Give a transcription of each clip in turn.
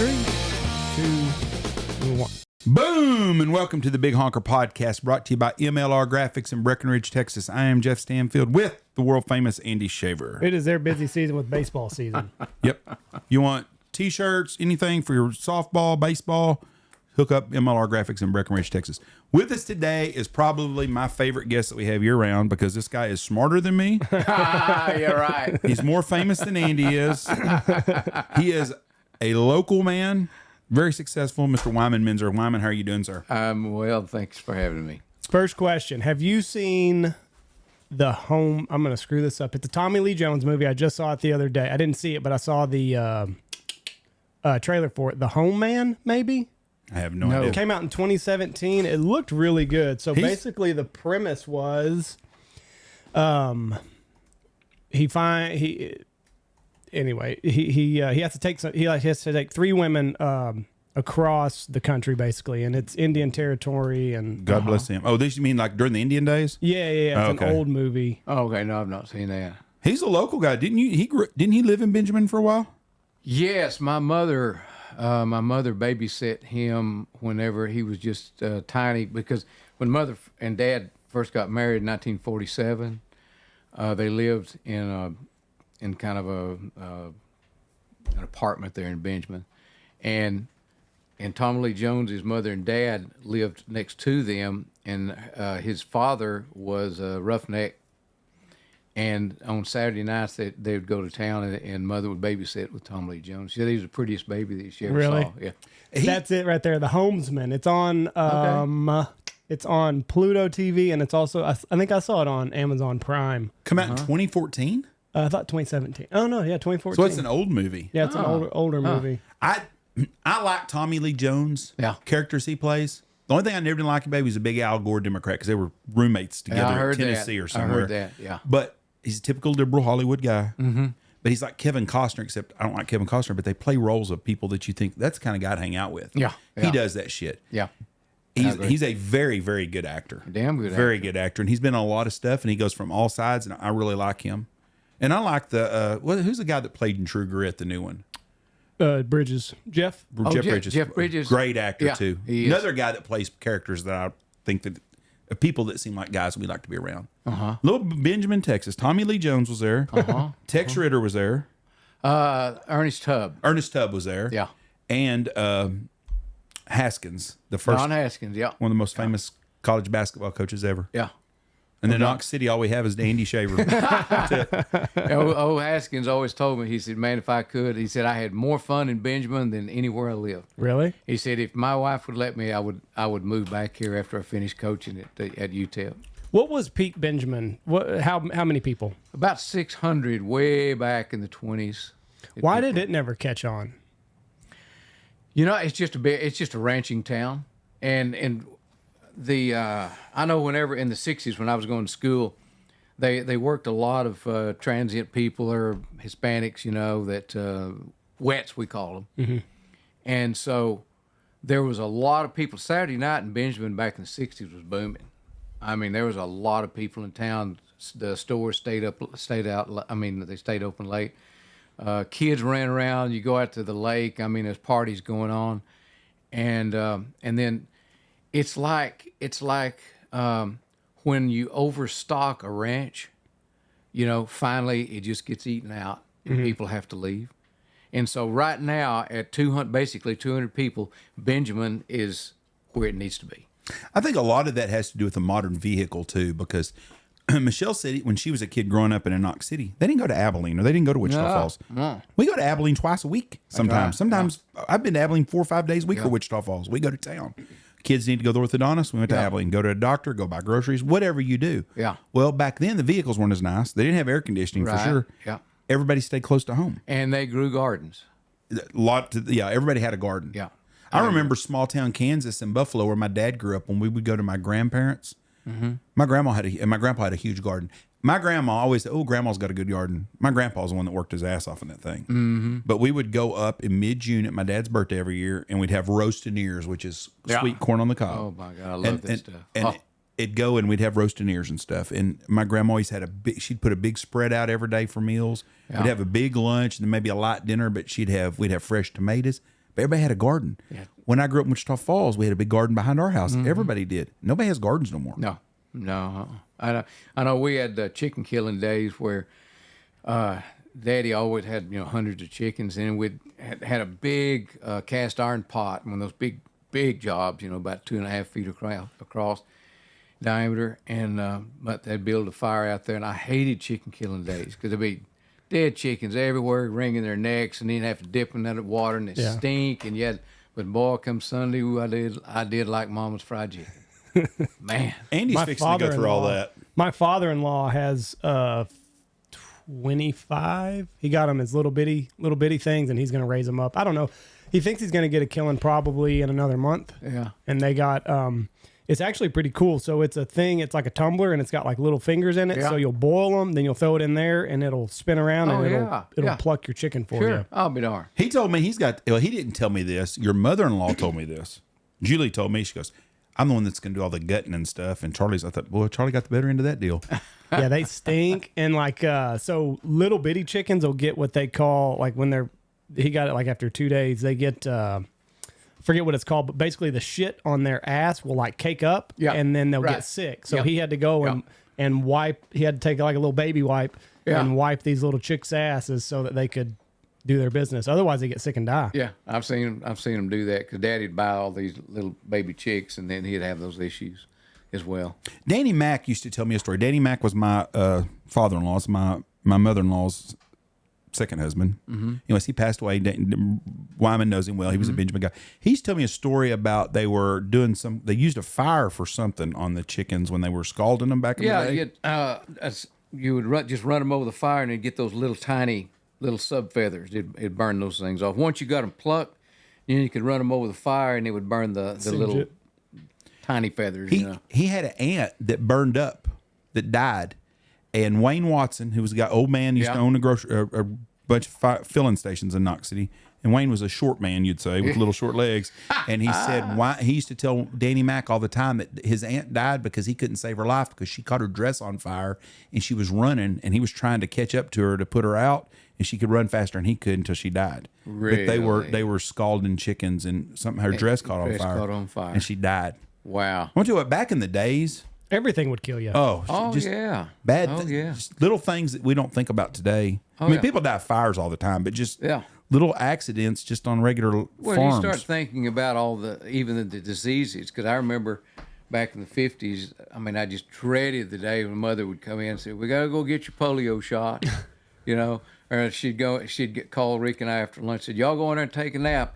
3, 2, 1. Boom! And welcome to the Big Honker Podcast, brought to you by MLR Graphics in Breckenridge, Texas. I am Jeff Stanfield with the world-famous Andy Shaver. It is their busy season with baseball season. Yep. You want T-shirts, anything for your softball, baseball, hook up MLR Graphics in Breckenridge, Texas. With us today is probably my favorite guest that we have year-round because this guy is smarter than me. You're right. He's more famous than Andy is. He is a local man. Very successful, Mr. Wyman Meinzer. Wyman, how are you doing, sir? Well, thanks for having me. First question. Have you seen the home? I'm going to screw this up. It's a Tommy Lee Jones movie. I just saw it the other day. I didn't see it, but I saw the trailer for it. The Home Man, maybe? I have no idea. It came out in 2017. It looked really good. So basically the premise was he has to take 3 women across the country, basically, and it's Indian territory. And God bless him. Oh, this you mean like during the Indian days? Yeah. It's an old movie. Oh, okay, no, I've not seen that. He's a local guy, didn't you? Didn't he live in Benjamin for a while? Yes, my mother babysat him whenever he was just tiny, because when Mother and Dad first got married in 1947, they lived in kind of an apartment there in Benjamin, and Tommy Lee Jones's mother and dad lived next to them, and his father was a roughneck, and on Saturday nights they would go to town, and Mother would babysit with Tommy Lee Jones. She said he was the prettiest baby that she ever Really? saw. Yeah, That's it right there. The Homesman. It's on It's on Pluto TV, and it's also I think I saw it on Amazon Prime. Come out in 2014? I thought 2017. Oh no, yeah, 2014. So it's an old movie. Yeah, it's an older movie. I like Tommy Lee Jones. Yeah. Characters he plays. The only thing I never didn't like about him was a big Al Gore Democrat because they were roommates together in Tennessee or somewhere. I heard that. Yeah. But he's a typical liberal Hollywood guy. Mm-hmm. But he's like Kevin Costner, except I don't like Kevin Costner, but they play roles of people that you think that's the kind of guy to hang out with. Yeah. He does that shit. Yeah. He's a very, very good actor. Damn good actor. Very good actor. And he's been on a lot of stuff, and he goes from all sides, and I really like him. And I like who's the guy that played in True Grit, the new one? Bridges. Jeff Bridges. Jeff Bridges. Great actor, Yeah, too. he is. Another guy that plays characters that I think that people that seem like guys we like to be around. Little Benjamin, Texas. Tommy Lee Jones was there. Tex Ritter was there. Ernest Tubb. Ernest Tubb was there. Yeah. And Haskins, the first Don Haskins, yeah. one of the most famous college basketball coaches ever. Yeah. And then in Knox City, all we have is Andy Shaver. Old Haskins always told me, he said, man, if I could, he said, I had more fun in Benjamin than anywhere I lived. Really? He said, if my wife would let me, I would move back here after I finished coaching at UTEP. What was peak Benjamin? How many people? About 600 way back in the 20s. Why did it never catch on? You know, it's just a ranching town, and I know whenever in the 60s when I was going to school, they worked a lot of transient people or Hispanics, you know, that wets we call them, and so there was a lot of people. Saturday night in Benjamin back in the 60s was booming. I mean, there was a lot of people in town. The stores stayed out. I mean, they stayed open late. Kids ran around. You go out to the lake. I mean, there's parties going on, and then it's like when you overstock a ranch, you know, finally it just gets eaten out and people have to leave. And so right now at 200 people, Benjamin is where it needs to be. I think a lot of that has to do with the modern vehicle too, because Michelle said when she was a kid growing up in Knox City, they didn't go to Abilene or they didn't go to Wichita Falls. No. We go to Abilene twice a week sometimes. Right. Sometimes I've been to Abilene 4 or 5 days a week for Wichita Falls. We go to town. Kids need to go to the orthodontist. We went to Abilene. Go to a doctor. Go buy groceries. Whatever you do. Yeah. Well, back then the vehicles weren't as nice. They didn't have air conditioning for sure. Yeah. Everybody stayed close to home. And they grew gardens. Everybody had a garden. Yeah. I remember small town Kansas and Buffalo where my dad grew up when we would go to my grandparents. My grandpa had a huge garden. My grandma always said, "Oh, grandma's got a good garden." My grandpa's the one that worked his ass off in that thing. But we would go up in mid-June at my dad's birthday every year, and we'd have roasted ears, which is sweet corn on the cob. Oh my God, I love this stuff. And it'd go and we'd have roasted ears and stuff. And my grandma always had she'd put a big spread out every day for meals. We'd have a big lunch and then maybe a light dinner, but we'd have fresh tomatoes, But everybody had a garden. Yeah. When I grew up in Wichita Falls, we had a big garden behind our house. Everybody did. Nobody has gardens no more. No. I know we had chicken killing days where Daddy always had hundreds of chickens, and we'd had a big cast iron pot, one of those big jobs, about 2.5 feet across diameter, and but they'd build a fire out there, and I hated chicken killing days because there'd be dead chickens everywhere, wringing their necks, and then have to dip them in the water, and it stink, and yet, but boy, come Sunday, ooh, I did like Mama's fried chicken. Man, Andy's fixing to go through all that. My father-in-law has 25. He got them as little bitty things, and he's going to raise them up. I don't know. He thinks he's going to get a killing probably in another month. Yeah. And they got it's actually pretty cool. So it's a thing. It's like a tumbler, and it's got like little fingers in it. Yeah. So you'll boil them, then you'll throw it in there, and it'll spin around, and it'll pluck your chicken for you. I'll be darned. He told me he didn't tell me this. Your mother-in-law told me this. Julie told me, she goes, I'm the one that's going to do all the gutting and stuff. And I thought, boy, Charlie got the better end of that deal. Yeah, they stink. And like, so little bitty chickens will get what they call, like when he got it like after 2 days, they get, forget what it's called, but basically the shit on their ass will like cake up and then they'll get sick. So he had to go and wipe, he had to take like a little baby wipe and wipe these little chicks' asses so that they could do their business. Otherwise they get sick and die. Yeah, I've seen them do that because Daddy'd buy all these little baby chicks, and then he'd have those issues as well. Danny Mack used to tell me a story. Danny Mack was my father-in-law. It's my mother-in-law's second husband. Anyways, he passed away. Wyman knows him well. He was a Benjamin guy. He used to tell me a story about they used a fire for something on the chickens when they were scalding them back in the day. You would just run them over the fire, and you'd get those little tiny little sub feathers. It'd burn those things off. Once you got them plucked, then you could run them over the fire, and it would burn the little tiny feathers. He had an aunt that burned up, that died, and Wayne Watson, who was a guy, old man, used to own a bunch of filling stations in Knox City. And Wayne was a short man, you'd say, with little short legs. And he said he used to tell Danny Mack all the time that his aunt died because he couldn't save her life because she caught her dress on fire and she was running, and he was trying to catch up to her to put her out, and she could run faster and he could until she died. Really? But they were scalding chickens, and her dress caught on fire. And she died. Wow. I want to tell you what, back in the days, everything would kill you. Yeah. Bad. Just little things that we don't think about today. People die of fires all the time, but just little accidents just on regular farms. You start thinking about even the diseases, because I remember back in the 50s, I just dreaded the day when Mother would come in and say, we got to go get your polio shot, or she'd call Rick and I after lunch, said, y'all go in there and take a nap.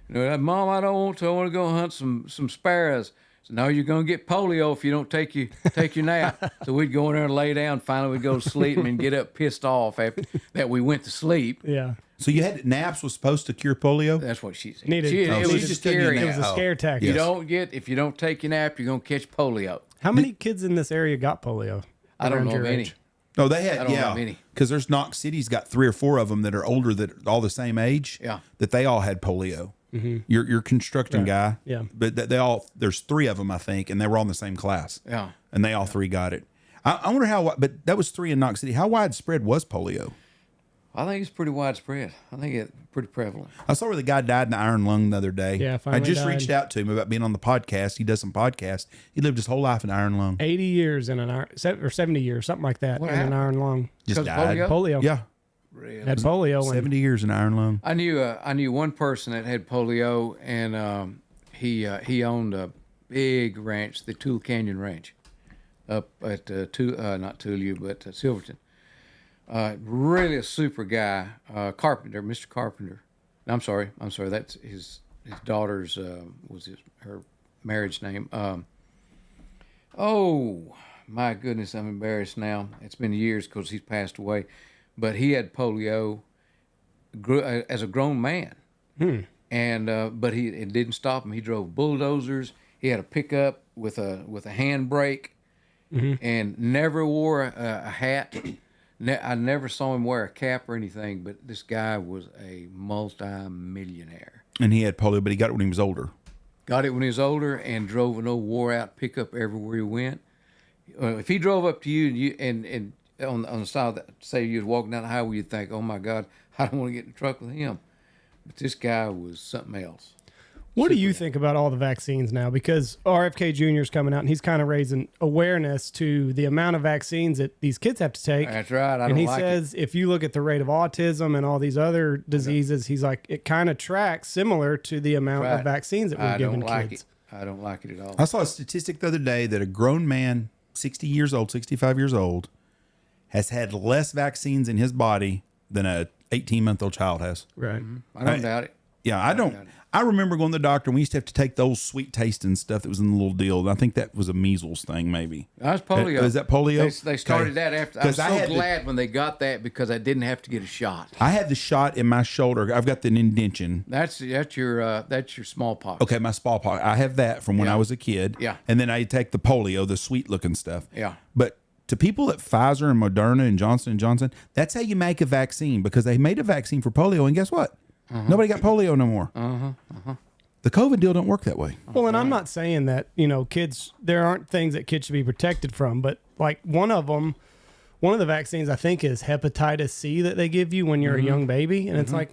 Mom, I don't want to. I want to go hunt some sparrows. So, no, you're going to get polio if you don't take your nap. So we'd go in there and lay down. Finally, we'd go to sleep and get up pissed off after that we went to sleep. Yeah. So you had naps was supposed to cure polio? That's what she said. It was just scary. It was a scare tactic. If you don't take your nap, you're going to catch polio. How many kids in this area got polio? I don't know many. No, they had, I don't know many. Because there's Knox City's got 3 or 4 of them that are older, that are all the same age. Yeah. That they all had polio. Your construction guy. Yeah. But there's 3 of them, I think, and they were all in the same class. Yeah. And they all 3 got it. I wonder but that was 3 in Knox City. How widespread was polio? I think it's pretty widespread. I think it's pretty prevalent. I saw where the guy died in the iron lung the other day. Yeah, I finally just died. reached out to him about being on the podcast. He does some podcasts. He lived his whole life in iron lung. 80 years in an iron, or 70 years, something like that, in an iron lung. Just Because of died. Polio. Yeah. Really? Had polio. 70 years in iron lung. I knew one person that had polio, and he owned a big ranch, the Tool Canyon Ranch, up at not Tulia, but Silverton. Really a super guy, Carpenter, Mr. Carpenter. I'm sorry. That's his daughter's her marriage name. Oh my goodness, I'm embarrassed now. It's been years because he's passed away, but he had polio as a grown man, and but it didn't stop him. He drove bulldozers. He had a pickup with a handbrake, and never wore a hat. I never saw him wear a cap or anything, but this guy was a multi-millionaire. And he had polio, but he got it when he was older. Got it when he was older and drove an old wore-out pickup everywhere he went. If he drove up to you and on the side, say you was walking down the highway, you'd think, oh, my God, I don't want to get in the truck with him. But this guy was something else. What do you think about all the vaccines now? Because RFK Jr. is coming out and he's kind of raising awareness to the amount of vaccines that these kids have to take. That's right. And he says if you look at the rate of autism and all these other diseases, he's like, it kind of tracks similar to the amount of vaccines that we're giving kids. I don't like it at all. I saw a statistic the other day that a grown man, 60 years old, 65 years old, has had less vaccines in his body than a 18-month-old child has. Right. I don't doubt it. Yeah, I don't. I remember going to the doctor and we used to have to take those sweet tasting stuff that was in the little deal. I think that was a measles thing, maybe. That was polio. Is that polio? They started that after. I was so glad when they got that because I didn't have to get a shot. I had the shot in my shoulder. I've got the indention. That's your smallpox. Okay, my smallpox. I have that from when I was a kid. Yeah. And then I take the polio, the sweet looking stuff. Yeah. But to people at Pfizer and Moderna and Johnson & Johnson, that's how you make a vaccine because they made a vaccine for polio and guess what? Nobody got polio no more. The COVID deal don't work that way. Well, and I'm not saying that, kids, there aren't things that kids should be protected from, but like one of the vaccines I think is hepatitis C that they give you when you're a young baby. And it's like,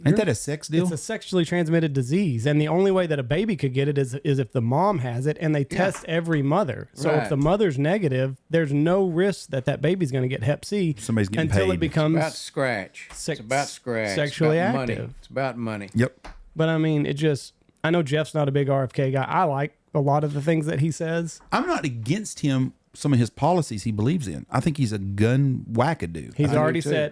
Ain't that a sex deal? It's a sexually transmitted disease. And the only way that a baby could get it is if the mom has it and they test every mother. So if the mother's negative, there's no risk that baby's going to get hep C. Somebody's getting until paid. it becomes It's about scratch. Sexually it's about active. Money. It's about money. Yep. But I mean, I know Jeff's not a big RFK guy. I like a lot of the things that he says. I'm not against him, some of his policies he believes in. I think he's a gun wackadoo.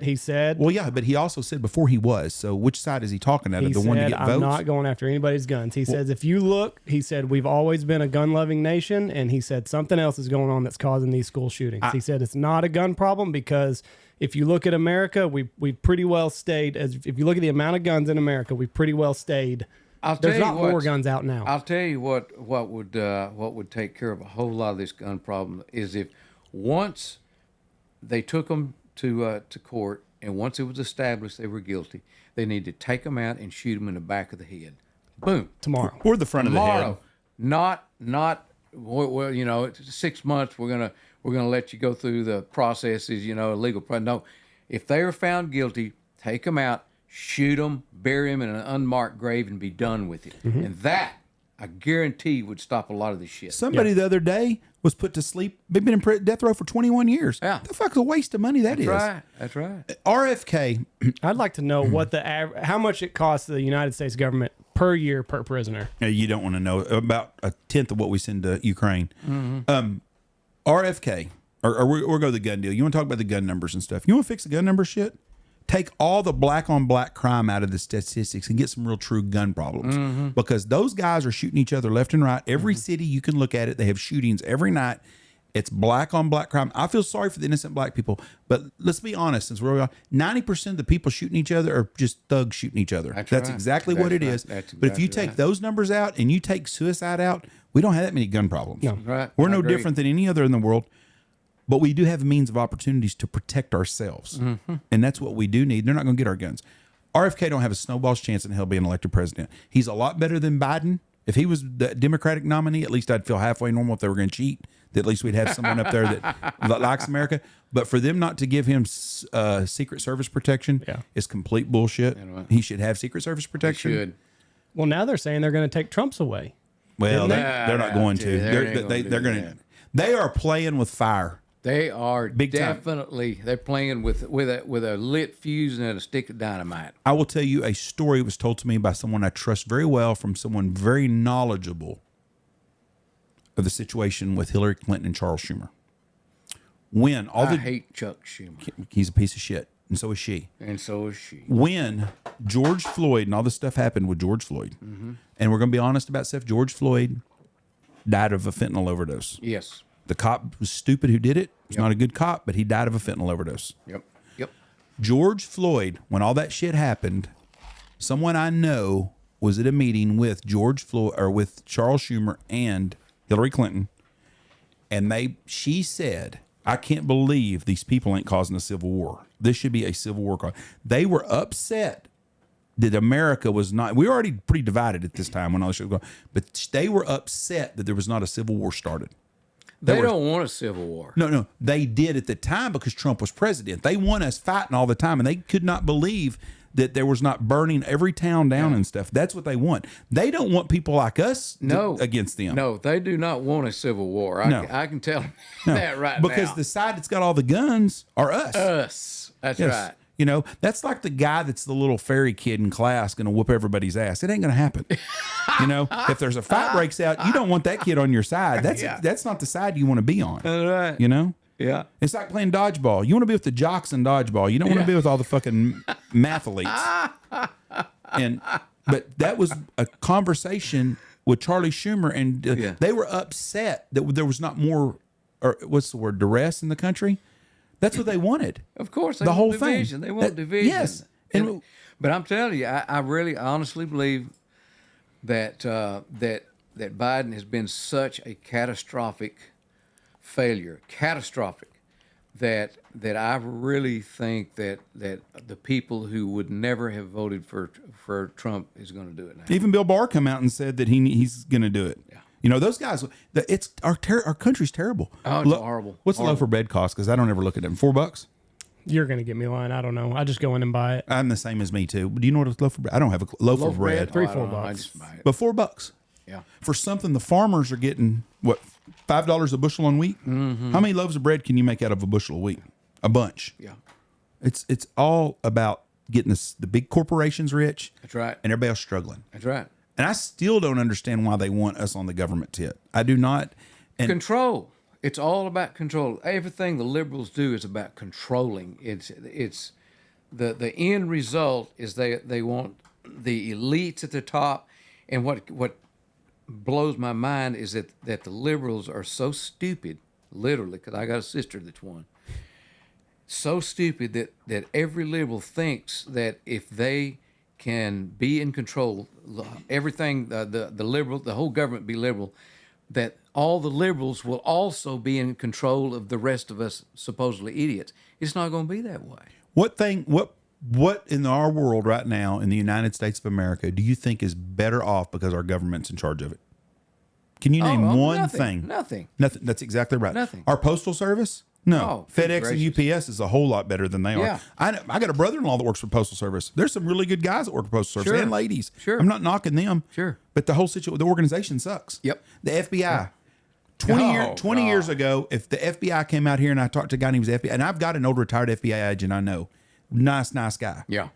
He said. Well, yeah, but he also said before he was. So which side is he talking at? He The said, one to get votes? I'm not going after anybody's guns. He says, if you look, he said, we've always been a gun-loving nation. And he said, something else is going on that's causing these school shootings. He said, it's not a gun problem because if you look at America, we've pretty well stayed. If you look at the amount of guns in America, we've pretty well stayed. There's not more guns out now. I'll tell you what would take care of a whole lot of this gun problem is if once they took them to court and once it was established they were guilty, they need to take them out and shoot them in the back of the head. Boom. Tomorrow. Or the front of the head. Not well, 6 months we're gonna let you go through the processes, legal. No, if they are found guilty, take them out, shoot them, bury them in an unmarked grave, and be done with it. Mm-hmm. And that, I guarantee, would stop a lot of this shit. Somebody the other day was put to sleep. They've been in death row for 21 years. Yeah. The fuck's a waste of money that is. That's right. RFK. I'd like to know how much it costs the United States government per year per prisoner. You don't want to know. About a tenth of what we send to Ukraine. Mm-hmm. RFK, or we'll go to the gun deal. You want to talk about the gun numbers and stuff. You want to fix the gun number shit? Take all the black on black crime out of the statistics and get some real true gun problems because those guys are shooting each other left and right. Every city you can look at it, they have shootings every night. It's black on black crime. I feel sorry for the innocent black people, but let's be honest. Since we're 90% of the people shooting each other are just thugs shooting each other. That's exactly what it is. But if you take those numbers out and you take suicide out, we don't have that many gun problems. No. Right. We're no different than any other in the world. But we do have means of opportunities to protect ourselves. And that's what we do need. They're not going to get our guns. RFK don't have a snowball's chance in hell being elected president. He's a lot better than Biden. If he was the Democratic nominee, at least I'd feel halfway normal if they were going to cheat. That at least we'd have someone up there that likes America. But for them not to give him Secret Service protection is complete bullshit. He should have Secret Service protection. He should. Well, now they're saying they're going to take Trump's away. Well, they're not going to. They're going to. They are playing with fire. They are definitely. They're playing with a lit fuse and a stick of dynamite. I will tell you a story was told to me by someone I trust very well, from someone very knowledgeable of the situation with Hillary Clinton and Charles Schumer. I hate Chuck Schumer. He's a piece of shit, and so is she. And so is she. When George Floyd and all this stuff happened with George Floyd, and we're going to be honest about stuff, George Floyd died of a fentanyl overdose. Yes. The cop was stupid who did it. He's not a good cop, but he died of a fentanyl overdose. Yep. George Floyd, when all that shit happened, someone I know was at a meeting with George Floyd or with Charles Schumer and Hillary Clinton, and she said, "I can't believe these people ain't causing a civil war. This should be a civil war cause." They were upset that America was not. We were already pretty divided at this time when all this shit was going, but they were upset that there was not a civil war started. They don't want a civil war. No, they did at the time because Trump was president. They want us fighting all the time, and they could not believe that there was not burning every town down and stuff. That's what they want. They don't want people like us against them. No, they do not want a civil war. I can tell them that right because now. the side that's got all the guns are us. That's Yes. right. You know, that's like the guy that's the little fairy kid in class going to whoop everybody's ass. It ain't going to happen. You know, if there's a fight breaks out, you don't want that kid on your side. That's not the side you want to be on. That's right. You know? Yeah. It's like playing dodgeball. You want to be with the jocks in dodgeball. You don't want to be with all the fucking mathletes. But that was a conversation with Charlie Schumer, and they were upset that there was not more, or what's the word, duress in the country. That's what they wanted. Of course, the whole division. thing. They want division. Yes. But I'm telling you, I really honestly believe that that Biden has been such a catastrophic failure, that I really think that the people who would never have voted for Trump is going to do it now. Even Bill Barr come out and said that he's going to do it. Yeah. You know, those guys, it's our country's terrible. Oh, it's horrible. What's a loaf of bread cost? Because I don't ever look at them. $4? You're going to get me lying. I don't know. I just go in and buy it. I'm the same as me, too. But do you know what a loaf of bread? I don't have a loaf of bread. $3-4. I just buy it. But $4. Yeah. For something the farmers are getting, what, $5 a bushel on wheat? Mm-hmm. How many loaves of bread can you make out of a bushel of wheat? A bunch. Yeah. It's all about getting the big corporations rich. That's right. And everybody else struggling. That's right. And I still don't understand why they want us on the government tip. I do not. And Control. It's all about control. Everything the liberals do is about controlling. It's the end result is they want the elites at the top. And what blows my mind is that the liberals are so stupid, literally, because I got a sister that's one. So stupid that every liberal thinks that if they can be in control, everything, the liberal, the whole government be liberal, that all the liberals will also be in control of the rest of us supposedly idiots. It's not going to be that way. what in our world right now in the United States of America do you think is better off because our government's in charge of it? Can you name one nothing, thing? Nothing. Nothing. That's exactly right. Nothing. Our postal service? No. Oh, FedEx and UPS is a whole lot better than they are. Yeah. I got a brother-in-law that works for Postal Service. There's some really good guys that work for Postal Service and ladies. Sure. I'm not knocking them. Sure. But the whole situation, the organization sucks. Yep. The FBI. Yeah. 20 years ago, if the FBI came out here and I talked to a guy named FBI, and I've got an old retired FBI agent I know, nice guy. Yeah.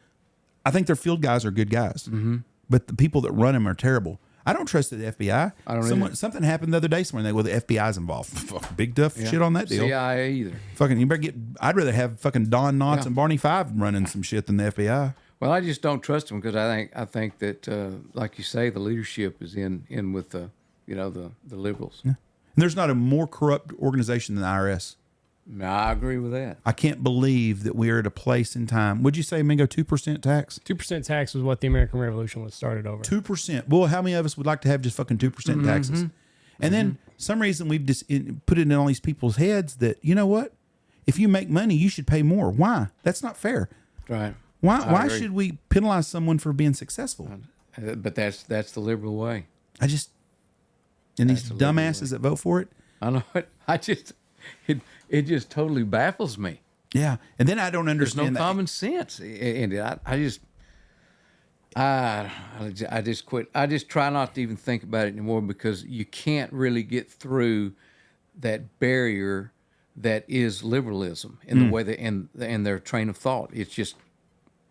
I think their field guys are good guys. Mm-hmm. But the people that run them are terrible. I don't trust the FBI. I don't either. Something happened the other day somewhere. The FBI's involved. Big tough shit on that deal. CIA either. Fucking, you better get. I'd rather have fucking Don Knotts and Barney Five running some shit than the FBI. Well, I just don't trust them because I think that, like you say, the leadership is in with the liberals. Yeah. And there's not a more corrupt organization than the IRS. No, I agree with that. I can't believe that we are at a place in time. Would you say, Mingo, 2% tax? 2% tax was what the American Revolution was started over. 2%. Well, how many of us would like to have just fucking 2% taxes? And then some reason we've just put it in all these people's heads that, you know what? If you make money, you should pay more. Why? That's not fair. Right. Why should we penalize someone for being successful? But that's the liberal way. And these dumbasses that vote for it. I know it. It just totally baffles me. Yeah, and then I don't understand. There's no common sense, Andy. I just quit. I just try not to even think about it anymore because you can't really get through that barrier that is liberalism in the way that and their train of thought. It's just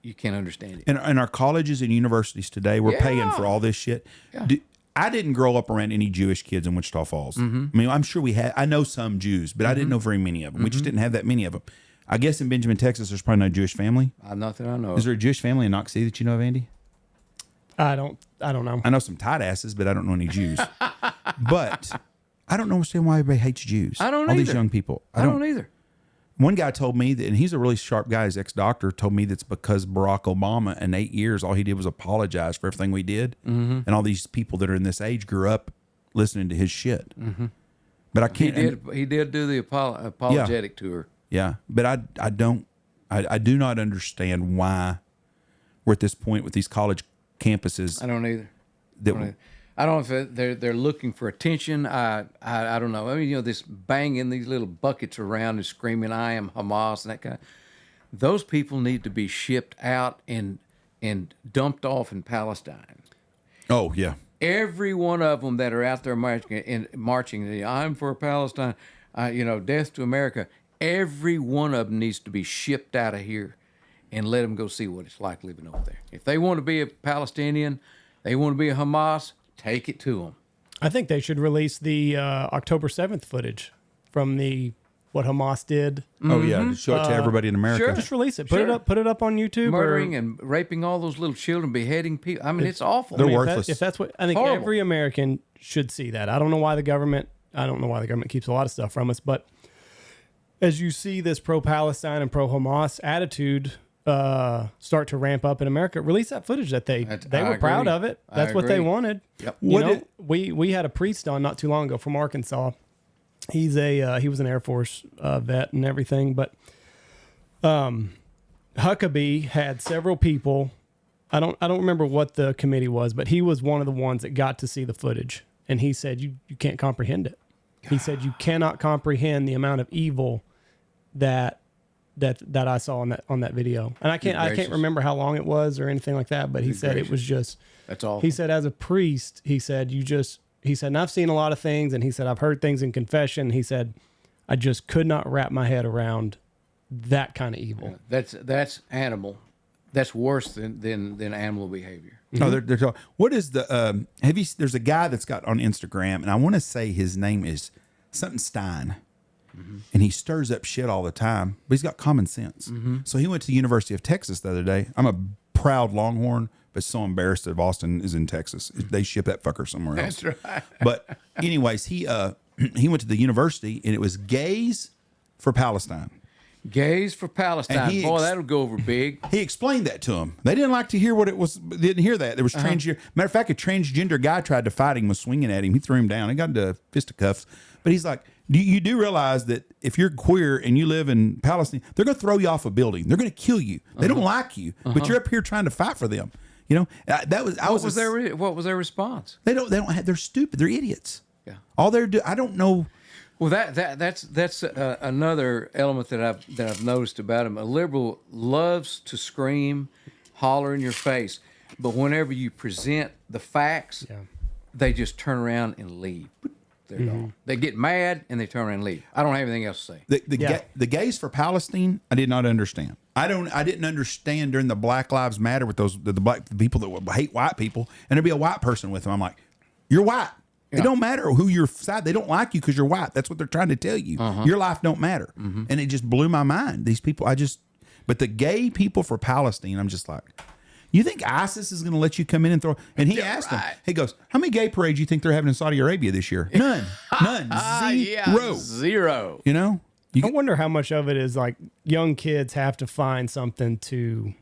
you can't understand it. And our colleges and universities today, we're paying for all this shit. Yeah. I didn't grow up around any Jewish kids in Wichita Falls. I mean, I'm sure we had. I know some Jews, but I didn't know very many of them. We just didn't have that many of them. I guess in Benjamin, Texas, there's probably no Jewish family. Not that I know. Is there a Jewish family in Knox City that you know of, Andy? I don't know. I know some tight asses, but I don't know any Jews. But I don't understand why everybody hates Jews. I don't all either. These young people. I don't either. One guy told me that, and he's a really sharp guy, his ex-doctor, told me that's because Barack Obama in 8 years, all he did was apologize for everything we did. And all these people that are in this age grew up listening to his shit. But I can't. He did do the apologetic tour. Yeah, but I do not understand why we're at this point with these college campuses. I don't either. I don't know if they're looking for attention. I don't know. I mean, this banging these little buckets around and screaming, "I am Hamas" and that kind. Those people need to be shipped out and and dumped off in Palestine. Oh yeah. Every one of them that are out there marching, I'm for Palestine, death to America. Every one of them needs to be shipped out of here and let them go see what it's like living over there. If they want to be a Palestinian, they want to be a Hamas, take it to them. I think they should release the October 7th footage from what Hamas did. Oh yeah. To show it to everybody in America. Sure. Just release it. Put it up on YouTube. Murdering and raping all those little children, beheading people. I mean, it's awful. They're I mean, worthless. if that's what I think, Horrible. every American should see that. I don't know why the government keeps a lot of stuff from us, but as you see this pro-Palestine and pro-Hamas attitude start to ramp up in America, release that footage that they I were proud agree. of it. I That's what they agree. wanted. Yep. We had a priest on not too long ago from Arkansas. He was an Air Force vet and everything, but Huckabee had several people. I don't remember what the committee was, but he was one of the ones that got to see the footage, and he said you can't comprehend it. He said you cannot comprehend the amount of evil that I saw on that video, and I can't remember how long it was or anything like that. But he said it was just. That's all. He said as a priest, he said and I've seen a lot of things, and he said I've heard things in confession. He said I just could not wrap my head around that kind of evil. That's animal. That's worse than animal behavior. No, they're talking. What is the there's a guy that's got on Instagram, and I want to say his name is something Stein. And he stirs up shit all the time, but he's got common sense. So he went to the University of Texas the other day. I'm a proud Longhorn, but so embarrassed that Austin is in Texas. They ship that fucker somewhere else. That's right. But anyways, he went to the university, and it was Gays for Palestine. Gays for Palestine. Boy, that'll go over big. He explained that to them. They didn't like to hear what it was. They didn't hear that. There was transgender. Matter of fact, a transgender guy tried to fight him, was swinging at him. He threw him down. He got into fisticuffs. But he's like, you do realize that if you're queer and you live in Palestine, they're going to throw you off a building. They're going to kill you. They don't like you, but you're up here trying to fight for them. You know, What was their response? They don't have. They're stupid. They're idiots. Yeah. All they're I don't know. Well, that's another element that I've noticed about him. A liberal loves to scream, holler in your face, but whenever you present the facts, they just turn around and leave. They're gone. They get mad and they turn around and leave. I don't have anything else to say. The gays for Palestine, I did not understand. I didn't understand during the Black Lives Matter with the black people that hate white people, and there'd be a white person with them. I'm like, you're white. It don't matter who your side. They don't like you because you're white. That's what they're trying to tell you. Your life don't matter. And it just blew my mind. These people, but the gay people for Palestine, I'm just like, you think ISIS is going to let you come in and throw? And he asked them, he goes, how many gay parades do you think they're having in Saudi Arabia this year? None. Zero. You know? I wonder how much of it is like young kids have to find something to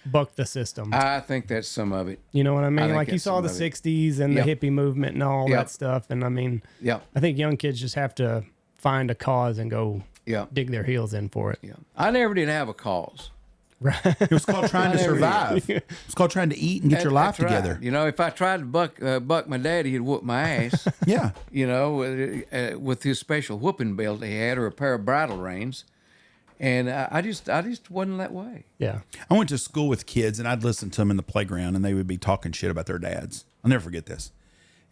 buck the system. I think that's some of it. You know what I mean? think Like you that's saw some the of it. 60s and the hippie movement and all Yep. that stuff. And I mean, Yeah. I think young kids just have to find a cause and go Yeah. dig their heels in for it. Yeah. I never did have a cause. It was called trying to survive. It's called trying to eat and get your life That's right. together. You know, if I tried to buck my daddy, he'd whoop my ass. Yeah. You know, with his special whooping belt he had, or a pair of bridle reins, and I just wasn't that way. Yeah. I went to school with kids, and I'd listen to them in the playground, and they would be talking shit about their dads. I'll never forget this.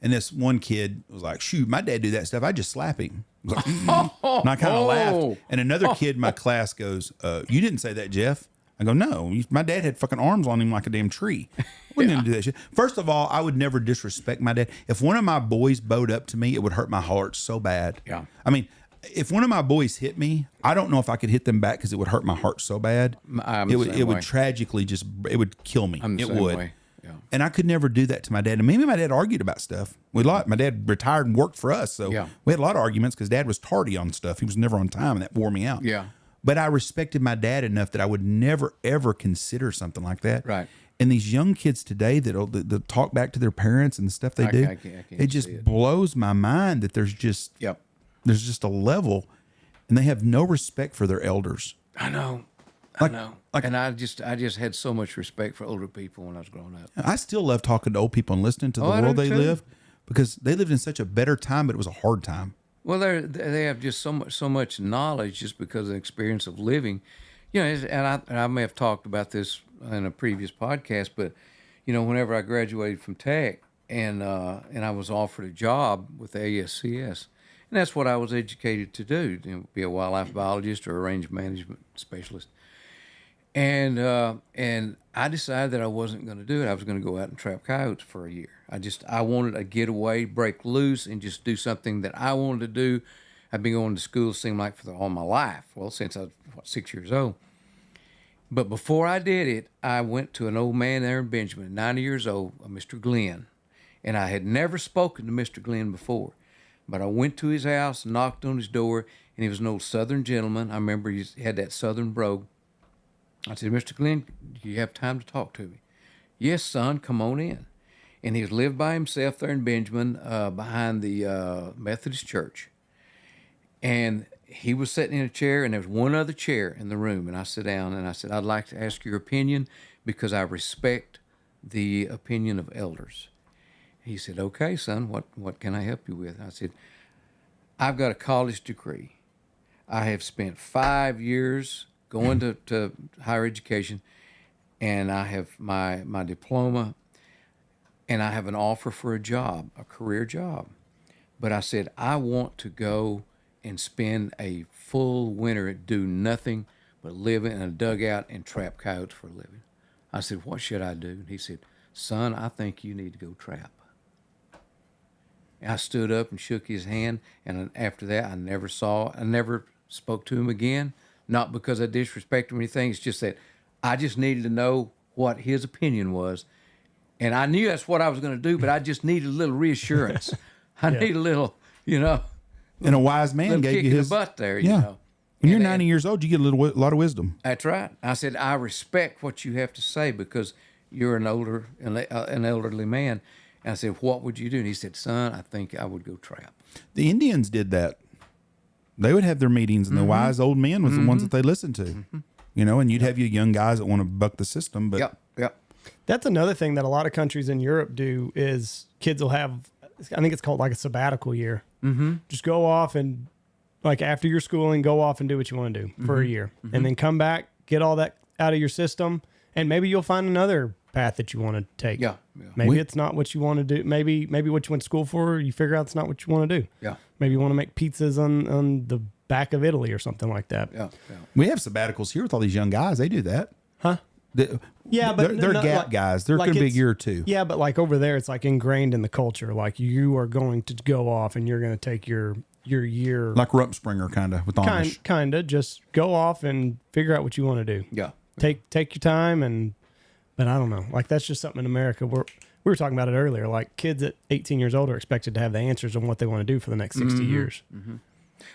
And this one kid was like, shoot, my dad do that stuff. I just slap him. I was like, and I kind of laughed. And another kid in my class goes, you didn't say that, Jeff. I go, no, my dad had fucking arms on him like a damn tree. Wouldn't even do that shit. First of all, I would never disrespect my dad. If one of my boys bowed up to me, it would hurt my heart so bad. Yeah. I mean, if one of my boys hit me, I don't know if I could hit them back because it would hurt my heart so bad. It would tragically it would kill me. I'm the It same would. way. Yeah. And I could never do that to my dad. And maybe my dad argued about stuff. My dad retired and worked for us. So we had a lot of arguments because dad was tardy on stuff. He was never on time, and that wore me out. Yeah. But I respected my dad enough that I would never, ever consider something like that. Right. And these young kids today that talk back to their parents and the stuff they do, I can't it just see it. blows my mind that there's just a level, and they have no respect for their elders. I know. Like- I know. like- And I just had so much respect for older people when I was growing up. I still love talking to old people and listening to the I do world they too. lived, because they lived in such a better time, but it was a hard time. Well, they have just so much knowledge just because of the experience of living, And I may have talked about this in a previous podcast, but whenever I graduated from Tech and I was offered a job with the ASCS, and that's what I was educated to do, be a wildlife biologist or a range management specialist. And I decided that I wasn't going to do it. I was going to go out and trap coyotes for a year. I wanted to get away, break loose, and just do something that I wanted to do. I've been going to school, it seemed like, for all my life. Well, since I was 6 years old. But before I did it, I went to an old man there in Benjamin, 90 years old, a Mr. Glenn. And I had never spoken to Mr. Glenn before. But I went to his house, knocked on his door, and he was an old Southern gentleman. I remember he had that Southern brogue. I said, Mr. Glenn, do you have time to talk to me? Yes, son, come on in. And he was lived by himself there in Benjamin behind the Methodist church. And he was sitting in a chair, and there was one other chair in the room. And I sat down, and I said, I'd like to ask your opinion because I respect the opinion of elders. He said, okay, son, what can I help you with? I said, I've got a college degree. I have spent 5 years going to higher education, and I have my diploma, and I have an offer for a job, a career job. But I said, I want to go and spend a full winter and do nothing but live in a dugout and trap coyotes for a living. I said, what should I do? And he said, son, I think you need to go trap. And I stood up and shook his hand, and after that, I never spoke to him again, not because I disrespect him or anything. It's just that I just needed to know what his opinion was. And I knew that's what I was going to do, but I just needed a little reassurance. I need a little, And a wise man gave you his butt there. When you're 90 years old, you get a lot of wisdom. That's right. I said, I respect what you have to say because you're an elderly man. And I said, what would you do? And he said, son, I think I would go trap. The Indians did that. They would have their meetings, and the wise old men was the ones that they listened to. And you'd have your young guys that want to buck the system. But Yep. That's another thing that a lot of countries in Europe do is kids will have, I think it's called like a sabbatical year. Just go off and like after your schooling, go off and do what you want to do for a year and then come back, get all that out of your system. And maybe you'll find another path that you want to take. Yeah. Maybe it's not what you want to do. Maybe what you went to school for, you figure out it's not what you want to do. Yeah. Maybe you want to make pizzas on the back of Italy or something like that. Yeah. we have sabbaticals here with all these young guys. They do that. Huh? Yeah, but they're no, gap like, guys. They're like going to be a it's- year or two. Yeah, but like over there, it's like ingrained in the culture. Like you are going to go off and you're going to take your year. Like Rumpspringer, kind of, with Amish. Kind of just go off and figure out what you want to do. Yeah. Take your time but I don't know. Like that's just something in America. We were talking about it earlier. Like kids at 18 years old are expected to have the answers on what they want to do for the next 60 years.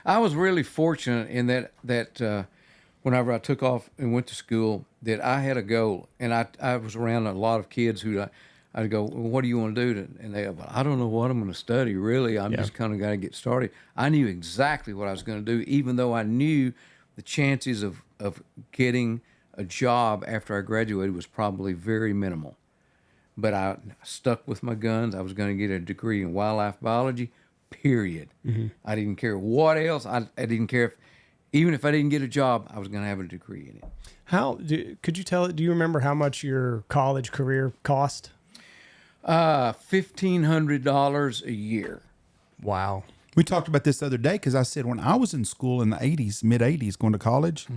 I was really fortunate in that whenever I took off and went to school, that I had a goal, and I was around a lot of kids who I'd go, well, what do you want to do? And they go, well, I don't know what I'm going to study, really. I'm just kind of going to get started. I knew exactly what I was going to do, even though I knew the chances of getting a job after I graduated was probably very minimal. But I stuck with my guns. I was going to get a degree in wildlife biology, period. I didn't care what else. I didn't care even if I didn't get a job, I was going to have a degree in it. Could you do you remember how much your college career cost? $1,500 a year. Wow. We talked about this the other day because I said when I was in school in the 80s, mid-80s, going to college,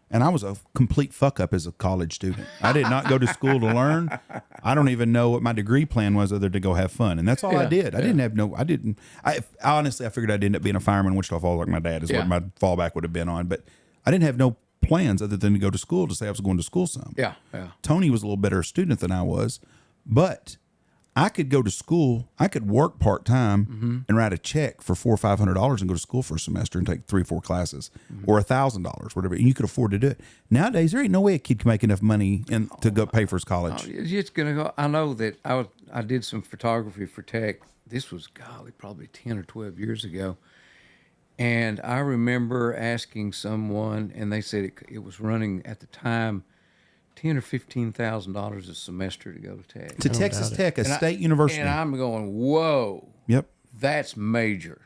and I was a complete fuck up as a college student. I did not go to school to learn. I don't even know what my degree plan was other to go have fun. And that's all I did. I honestly, I figured I'd end up being a fireman in Wichita Falls like my dad is what my fallback would have been on. But I didn't have no plans other than to go to school to say I was going to school some. Yeah. Tony was a little better student than I was, but I could go to school. I could work part-time and write a check for $400 or $500 and go to school for a semester and take 3 or 4 classes or $1,000, whatever. And you could afford to do it. Nowadays, there ain't no way a kid can make enough money to go pay for his college. It's gonna go. I know that I did some photography for Tech. This was, probably 10 or 12 years ago. And I remember asking someone, and they said it was running at the time $10,000 or $15,000 a semester to go to Tech. To Texas Tech, a state university. And I'm going, whoa. Yep. That's major.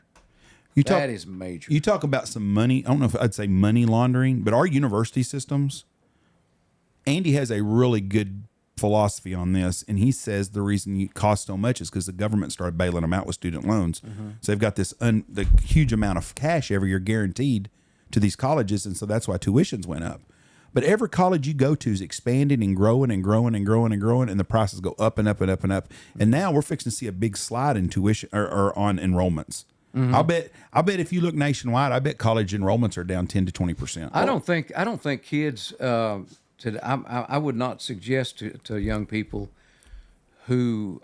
That is major. You talk about some money. I don't know if I'd say money laundering, but our university systems, Andy has a really good philosophy on this, and he says the reason it costs so much is because the government started bailing them out with student loans. So they've got this the huge amount of cash every year guaranteed to these colleges, and so that's why tuitions went up. But every college you go to is expanding and growing and growing and growing and growing, and the prices go up and up and up and up. And now we're fixing to see a big slide in tuition or on enrollments. I'll bet if you look nationwide, I bet college enrollments are down 10 to 20%. I don't think kids. I would not suggest to young people who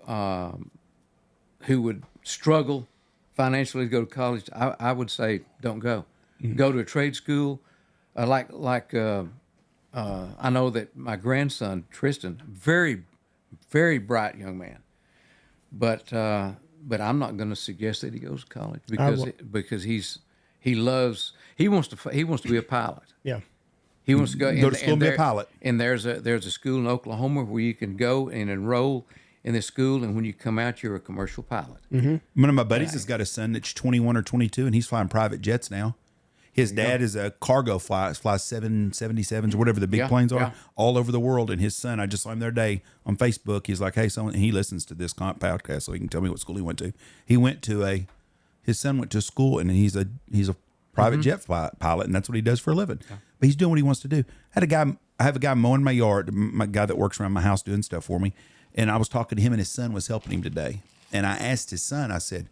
would struggle financially to go to college. I would say don't go. Go to a trade school, I know that my grandson Tristan, very, very bright young man, but I'm not going to suggest that he goes to college because he wants to be a pilot. Yeah. He wants to go to school and be a pilot. And there's a school in Oklahoma where you can go and enroll in the school, and when you come out, you're a commercial pilot. One of my buddies has got a son that's 21 or 22, and he's flying private jets now. His dad is a cargo flies 777s or whatever the big planes are all over the world. And his son, I just saw him the other day on Facebook. He's like, hey, someone, and he listens to this podcast so he can tell me what school he went to. His son went to school, and he's a private jet pilot, and that's what he does for a living. Yeah. But he's doing what he wants to do. I have a guy mowing my yard, my guy that works around my house doing stuff for me. And I was talking to him, and his son was helping him today. And I asked his son, I said,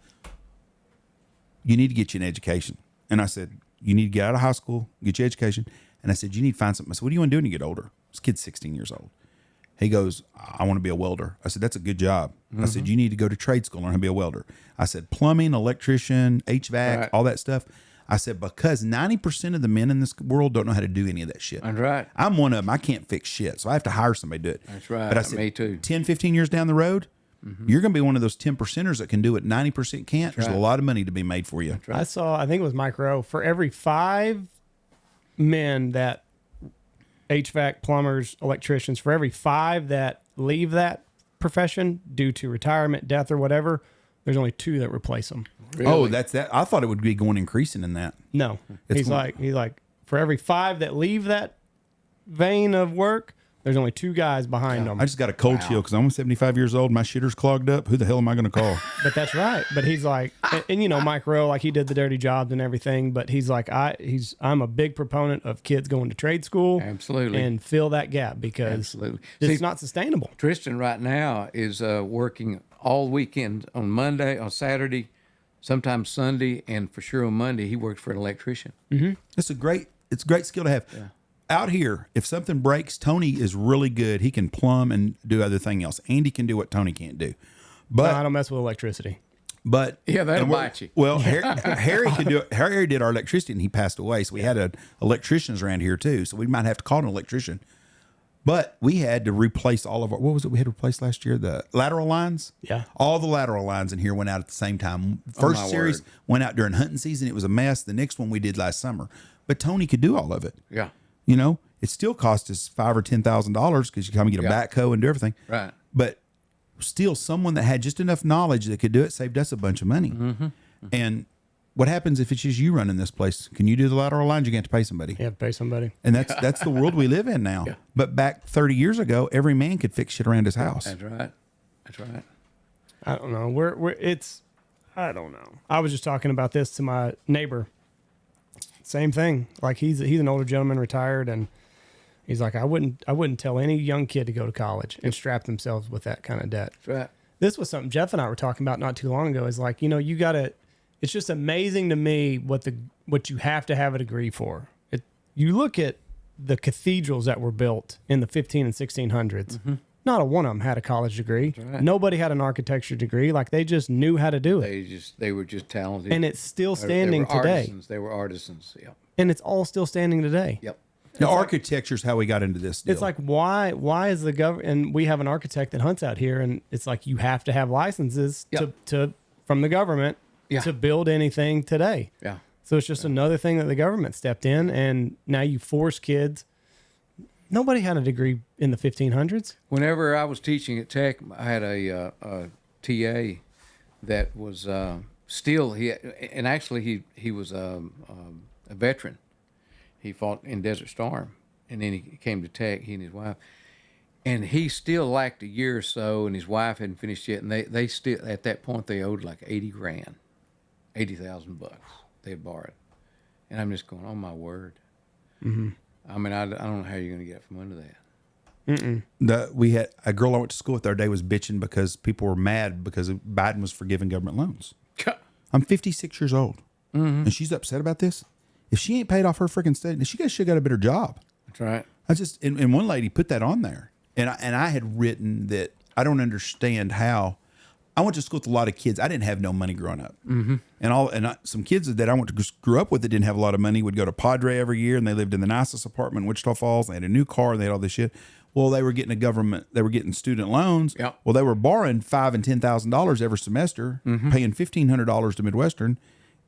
you need to get you an education. And I said, you need to get out of high school, get your education. And I said, you need to find something. I said, what do you want to do when you get older? This kid's 16 years old. He goes, I want to be a welder. I said, that's a good job. I said, you need to go to trade school and learn how to be a welder. I said, plumbing, electrician, HVAC, all that stuff. I said, because 90% of the men in this world don't know how to do any of that shit. That's right. I'm one of them. I can't fix shit. So I have to hire somebody to do it. That's right. But I said, me too. 10, 15 years down the road, you're going to be one of those 10%ers that can do it 90% can't. There's a lot of money to be made for you. I think it was Mike Rowe, for every 5 men that HVAC, plumbers, electricians, for every 5 that leave that profession due to retirement, death, or whatever, there's only 2 that replace them. Really? Oh, that's that. I thought it would be going increasing in that. No, he's like for every 5 that leave that vein of work, there's only 2 guys behind them. I just got a cold chill because I'm 75 years old. My shitter's clogged up. Who the hell am I going to call? But that's right. But he's like, and you know, Mike Rowe, like he did the dirty jobs and everything. But he's like, I'm a big proponent of kids going to trade school, absolutely, and fill that gap because it's not sustainable. Tristan right now is working all weekend on Monday, on Saturday, sometimes Sunday, and for sure on Monday he works for an electrician. It's a great skill to have. Yeah. Out here, if something breaks, Tony is really good. He can plumb and do other thing else. Andy can do what Tony can't do. But no, I don't mess with electricity. But yeah, that'll bite you. Well, Harry can do it. Harry did our electricity, and he passed away. So we had electricians around here too. So we might have to call an electrician. But we had to replace all of our, what was it we had to replace last year? The lateral lines? Yeah. All the lateral lines in here went out at the same time. First series went out during hunting season. It was a mess. The next one we did last summer. But Tony could do all of it. Yeah. You know, it still cost us $5,000 or $10,000 because you come and get a backhoe and do everything. Right. But still, someone that had just enough knowledge that could do it saved us a bunch of money. And what happens if it's just you running this place? Can you do the lateral lines? You have to pay somebody. You have to pay somebody. And that's the world we live in now. Yeah. But back 30 years ago, every man could fix shit around his house. That's right. That's right. I don't know. I don't know. I was just talking about this to my neighbor. Same thing. Like he's an older gentleman, retired, and he's like, I wouldn't tell any young kid to go to college and strap themselves with that kind of debt. That's right. This was something Jeff and I were talking about not too long ago. Is like, you know, you gotta. It's just amazing to me what you have to have a degree for. You look at the cathedrals that were built in the 15 and 1600s. Not a one of them had a college degree. Right. Nobody had an architecture degree. Like they just knew how to do it. They were just talented. And it's still standing today. They were artisans. Yeah. And it's all still standing today. Yep. The architecture is how we got into this deal. It's like, why is the government, and we have an architect that hunts out here, and it's like you have to have licenses to from the government to build anything today. Yeah. So it's just another thing that the government stepped in, and now you force kids. Nobody had a degree in the 1500s. Whenever I was teaching at Tech, I had a TA that was still he was a veteran. He fought in Desert Storm, and then he came to Tech. He and his wife, and he still lacked a year or so, and his wife hadn't finished yet. And they still at that point they owed like $80,000, $80,000 they had borrowed, and I'm just going, oh my word. Mm-hmm. I mean, I don't know how you're going to get from under that. We had a girl I went to school with the other day was bitching because people were mad because Biden was forgiving government loans. I'm 56 years old, and she's upset about this. If she ain't paid off her freaking state, she should have got a better job. That's right. I just and one lady put that on there, and I had written that I don't understand how. I went to school with a lot of kids. I didn't have no money growing up, some kids that I grew up with that didn't have a lot of money would go to Padre every year, and they lived in the nicest apartment in Wichita Falls. And they had a new car, and they had all this shit. Well, they were getting student loans. Yep. Well, they were borrowing $5,000 and $10,000 every semester, paying $1,500 to Midwestern,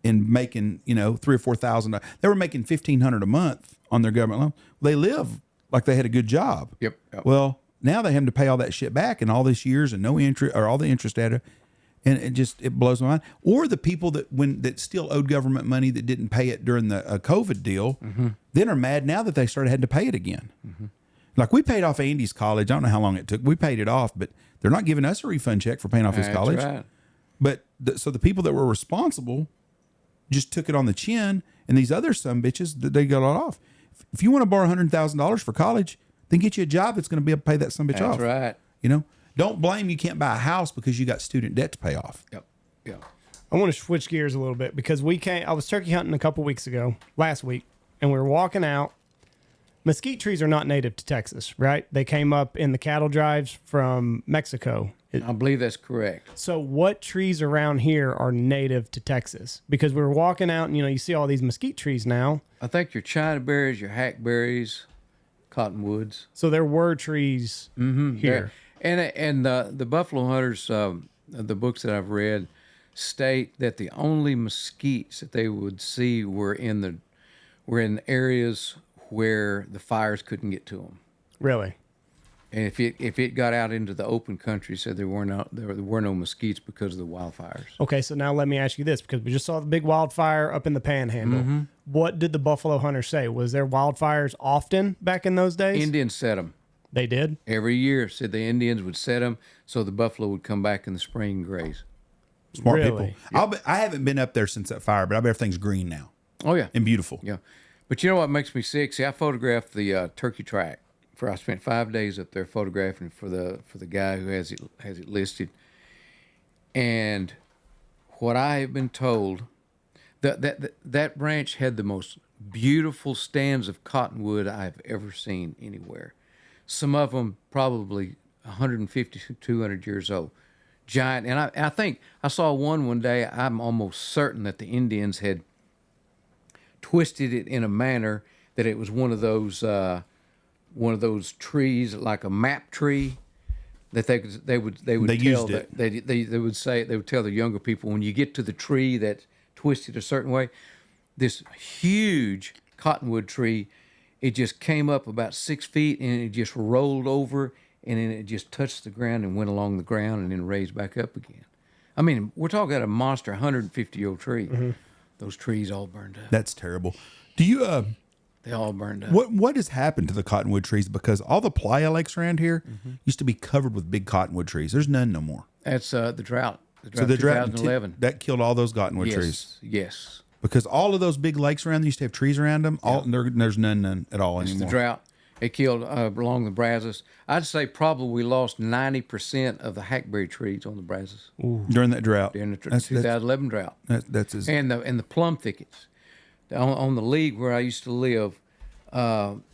and making $3,000 or $4,000. They were making $1,500 a month on their government loan. They live like they had a good job. Yep. Well, now they have to pay all that shit back in all these years and no interest or all the interest added, and it blows my mind. Or the people that still owed government money that didn't pay it during the COVID deal, then are mad now that they started having to pay it again. Like we paid off Andy's college. I don't know how long it took. We paid it off, but they're not giving us a refund check for paying off his college. Right. But so the people that were responsible just took it on the chin, and these other some bitches, they got it off. If you want to borrow $100,000 for college, then get you a job that's going to be able to pay that some bitch off. That's right. Don't blame you can't buy a house because you got student debt to pay off. Yep. I want to switch gears a little bit because I was turkey hunting a couple weeks ago, last week, and we were walking out. Mesquite trees are not native to Texas, right? They came up in the cattle drives from Mexico. I believe that's correct. So what trees around here are native to Texas? Because we were walking out and, you see all these mesquite trees now. I think your China berries, your hackberries, cottonwoods. So there were trees here. And the buffalo hunters, the books that I've read, state that the only mesquites that they would see were in areas where the fires couldn't get to them. Really? And if it got out into the open country, said there were no mesquites because of the wildfires. Okay, so now let me ask you this, because we just saw the big wildfire up in the Panhandle. What did the buffalo hunters say? Was there wildfires often back in those days? Indians set them. They did? Every year, said the Indians would set them so the buffalo would come back in the spring and graze. Smart Really? people. I haven't been up there since that fire, but I bet everything's green now Oh, yeah. and beautiful. Yeah. But you know what makes me sick? See, I photographed the turkey track. I spent 5 days up there photographing for the guy who has it listed. And what I have been told, that ranch had the most beautiful stands of cottonwood I've ever seen anywhere. Some of them probably 150 to 200 years old. Giant. And I think I saw one day. I'm almost certain that the Indians had twisted it in a manner that it was one of those trees, like a map tree, that they would tell the younger people, when you get to the tree that's twisted a certain way, this huge cottonwood tree, it just came up about 6 feet and it just rolled over and then it just touched the ground and went along the ground and then raised back up again. I mean, we're talking about a monster 150-year-old tree. Those trees all burned up. That's terrible. Do you They all burned up. what has happened to the cottonwood trees? Because all the playa lakes around here used to be covered with big cottonwood trees. There's none no more. That's the drought. So the drought 2011. that killed all those cottonwood trees. Yes. Because all of those big lakes around there used to have trees around them. There's none at all It's anymore. the drought. It killed along the Brazos. I'd say probably we lost 90% of the hackberry trees on the Brazos During that drought. during the 2011 drought. That's his, And the plum thickets. On the league where I used to live,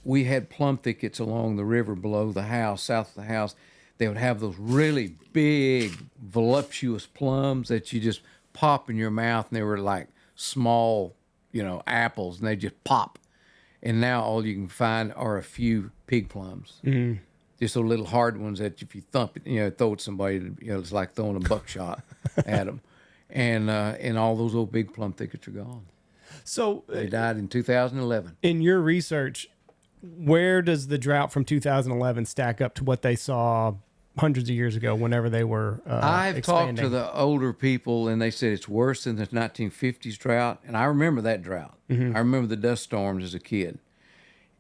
we had plum thickets along the river below the house, south of the house. They would have those really big, voluptuous plums that you just pop in your mouth, and they were like small, apples, and they just pop. And now all you can find are a few pig plums. Just those little hard ones that if you thump it, throw it at somebody, it's like throwing a buckshot at them. And all those old big plum thickets are gone. So They died in 2011. in your research, where does the drought from 2011 stack up to what they saw hundreds of years ago, whenever they were I've expanding. talked to the older people, and they said it's worse than the 1950s drought. And I remember that drought. I remember the dust storms as a kid.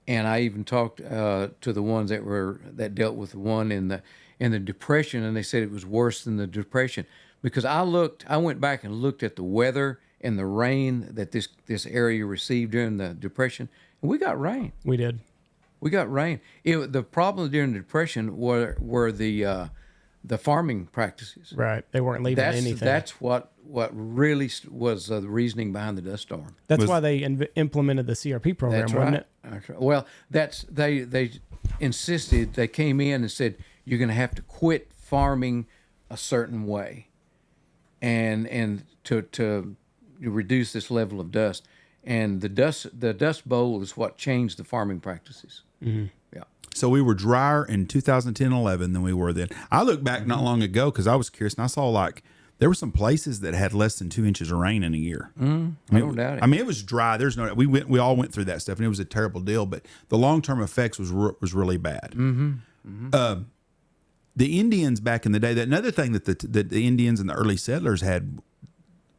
And I even talked to the ones that dealt with the one in the Depression, and they said it was worse than the Depression. Because I went back and looked at the weather and the rain that this area received during the Depression, and we got rain. We did. We got rain. The problem during the Depression were the farming practices. Right. They weren't leaving anything. That's what really was the reasoning behind the dust storm. That's why they implemented the CRP program, That's wasn't right. it? That's right. Well, they insisted. They came in and said you're going to have to quit farming a certain way, and to reduce this level of dust. And the dust bowl is what changed the farming practices. Mm-hmm. Yeah. So we were drier in 2010-11 than we were then. I looked back not long ago because I was curious, and I saw there were some places that had less than 2 inches of rain in a year. I don't doubt it. I mean, it was dry. There's no. We all went through that stuff, and it was a terrible deal. But the long-term effects was really bad. Mm-hmm. Mm-hmm. The Indians back in the day. Another thing that the Indians and the early settlers had.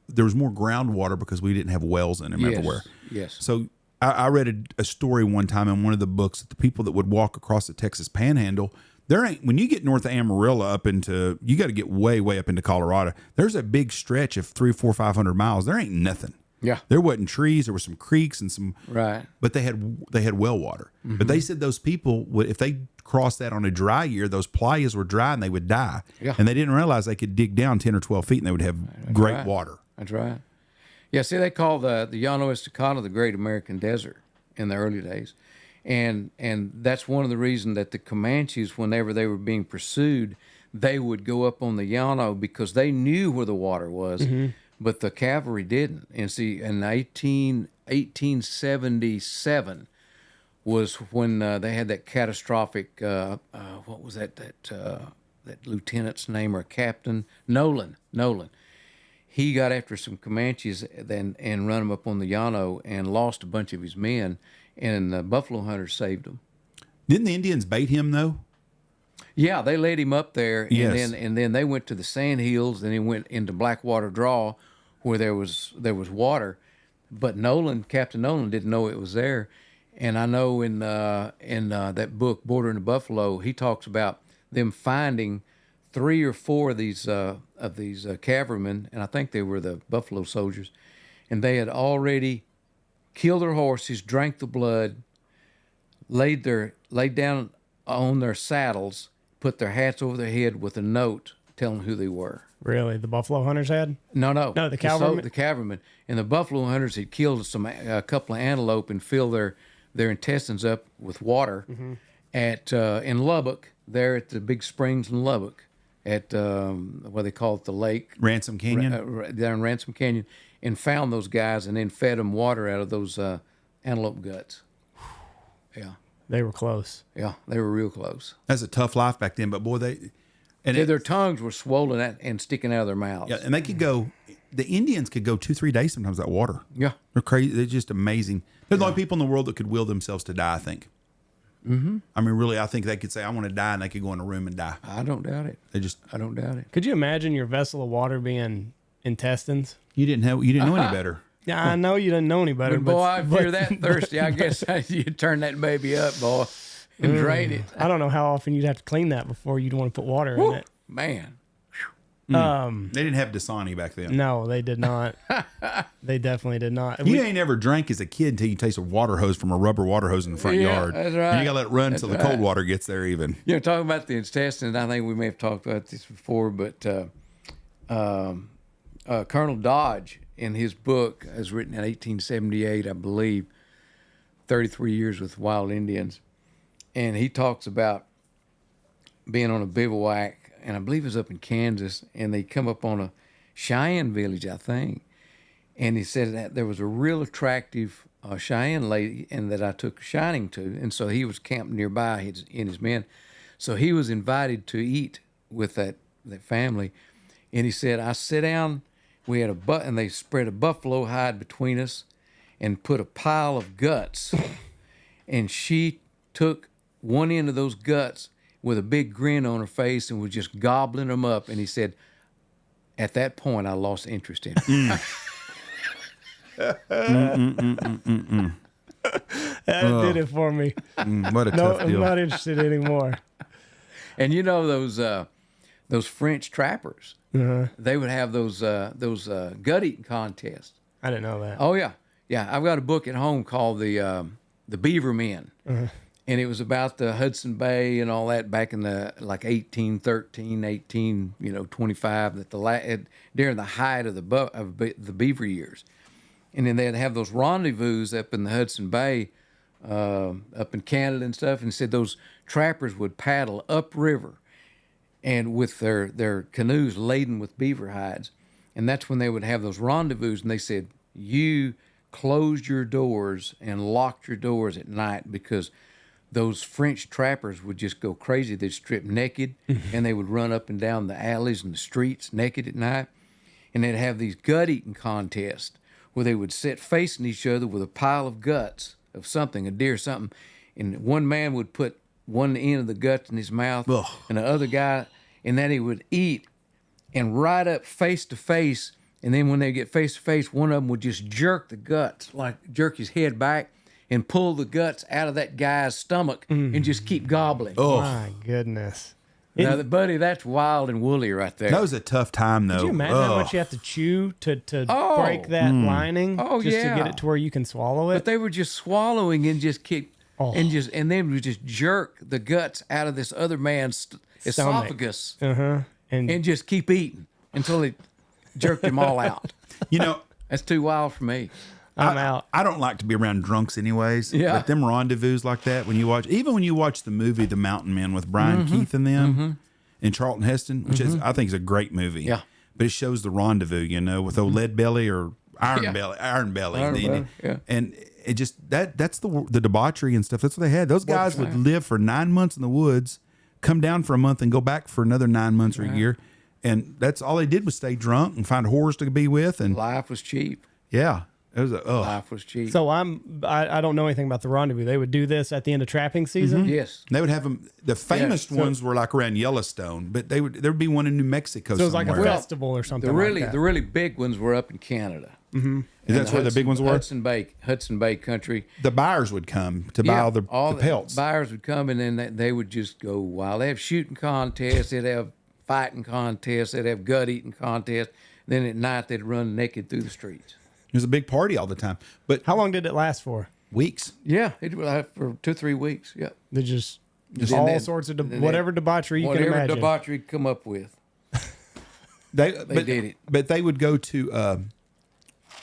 There was more groundwater because we didn't have wells in them everywhere. Yes. So I read a story one time in one of the books that the people that would walk across the Texas Panhandle, when you get north of Amarillo you got to get way, way up into Colorado. There's a big stretch of 300, 400, 500 miles. There ain't nothing. Yeah. There wasn't trees. There were some creeks and some. Right. But they had well water. Mm-hmm. But they said those people would, if they crossed that on a dry year, those playas were dry and they would die. Yeah. And they didn't realize they could dig down 10 or 12 feet and they would have great water. That's right. Yeah, see, they called the Llano Estacado the Great American Desert in the early days. And that's one of the reasons that the Comanches, whenever they were being pursued, they would go up on the Llano because they knew where the water was, but the cavalry didn't. And see, in 1877 was when they had that catastrophic, what was that lieutenant's name or captain? Nolan. He got after some Comanches and run them up on the Llano and lost a bunch of his men, and the buffalo hunters saved them. Didn't the Indians bait him though? Yeah, they led him up there, Yes. and then they went to the Sand Hills, and he went into Blackwater Draw, where there was water, but Captain Nolan didn't know it was there. And I know in that book Bordering the Buffalo, he talks about them finding 3 or 4 of these cavalrymen, and I think they were the Buffalo soldiers, and they had already killed their horses, drank the blood, laid down on their saddles, put their hats over their head with a note telling who they were. Really? The buffalo hunters had? No, the cavalrymen? The cavalrymen. And the buffalo hunters had killed a couple of antelope and filled their intestines up with water in Lubbock, there at the big springs in Lubbock, at what they call it, the lake. Ransom Canyon? There in Ransom Canyon, and found those guys and then fed them water out of those antelope guts. Yeah. They were close. Yeah, they were real close. That's a tough life back then, but boy, their tongues were swollen and sticking out of their mouths. Yeah, and they could go. The Indians could go 2-3 days sometimes without water. Yeah, they're crazy. They're just amazing. They're the only people in the world that could will themselves to die. I think. Mm-hmm. I mean, really, I think they could say, "I want to die," and they could go in a room and die. I don't doubt it. I don't doubt it. Could you imagine your vessel of water being intestines? You didn't know any better. Yeah, I know you didn't know any better. But boy, if you're that thirsty, I guess you turn that baby up, boy, and drain it. I don't know how often you'd have to clean that before you'd want to put water in it. Man. They didn't have Dasani back then. No, they did not. They definitely did not. You ain't ever drank as a kid until you taste a water hose from a rubber water hose in the front yard. That's right. And you got to let it run until the cold water gets there even. You know, talking about the intestines, I think we may have talked about this before, but Colonel Dodge, in his book, as written in 1878, I believe, 33 Years with Wild Indians, and he talks about being on a bivouac, and I believe it was up in Kansas, and they come up on a Cheyenne village, I think, and he said that there was a real attractive Cheyenne lady, and that I took a shining to, and so he was camped nearby, in his men, so he was invited to eat with that family, and he said, I sit down. We had and they spread a buffalo hide between us and put a pile of guts. And she took one end of those guts, with a big grin on her face and was just gobbling them up. And he said, at that point, I lost interest in her. That did it for me. What a No, tough I'm deal. not interested anymore. And you know those French trappers, they would have those gut eating contests. I didn't know that. Oh yeah, yeah. I've got a book at home called the Beaver Men, and it was about the Hudson Bay and all that back in the like 1813, 25. During the height of the beaver years, and then they'd have those rendezvous up in the Hudson Bay, up in Canada and stuff. And said those trappers would paddle upriver, and with their canoes laden with beaver hides. And that's when they would have those rendezvous. And they said, you closed your doors and locked your doors at night because those French trappers would just go crazy. They'd strip naked and they would run up and down the alleys and the streets naked at night. And they'd have these gut eating contests where they would sit facing each other with a pile of guts of something, a deer, something. And one man would put one end of the guts in his mouth, and the other guy, and then he would eat, and right up face to face. And then when they get face to face, one of them would just jerk the guts, like jerk his head back and pull the guts out of that guy's stomach and just keep gobbling. My goodness. Now, buddy, that's wild and woolly right there. That was a tough time, though. Could you imagine how much you have to chew to break that lining just to get it to where you can swallow it? But they were just swallowing and just keep and then would just jerk the guts out of this other man's esophagus and just keep eating until they jerked them all out. That's too wild for me. I'm out. I don't like to be around drunks anyways. Yeah. But them rendezvous like that, when you watch the movie The Mountain Men with Brian Keith and them and Charlton Heston, which is I think is a great movie. Yeah. But it shows the rendezvous, with old Lead Belly or Iron Belly. And it just that's the debauchery and stuff. That's what they had. Those guys would live for 9 months in the woods, come down for a month and go back for another 9 months or a year. And that's all they did was stay drunk and find whores to be with. And life was cheap. Yeah. It was Life was cheap. So I don't know anything about the rendezvous. They would do this at the end of trapping season. Yes. They would have them. The famous ones were like around Yellowstone, but there would be one in New Mexico. So it was like a somewhere. festival or something. The like that. really big ones were up in Canada. That's where the big ones were. Hudson Bay country. The buyers would come to buy all the pelts. Buyers would come and then they would just go wild. They have shooting contests. They'd have fighting contests. They'd have gut eating contests. Then at night they'd run naked through the streets. It was a big party all the time. But How long did it last for? weeks. Yeah, it would have for 2-3 weeks. Yeah, They just And all then- sorts of and then whatever debauchery you can whatever imagine. debauchery come up with. They did it. But they would go to.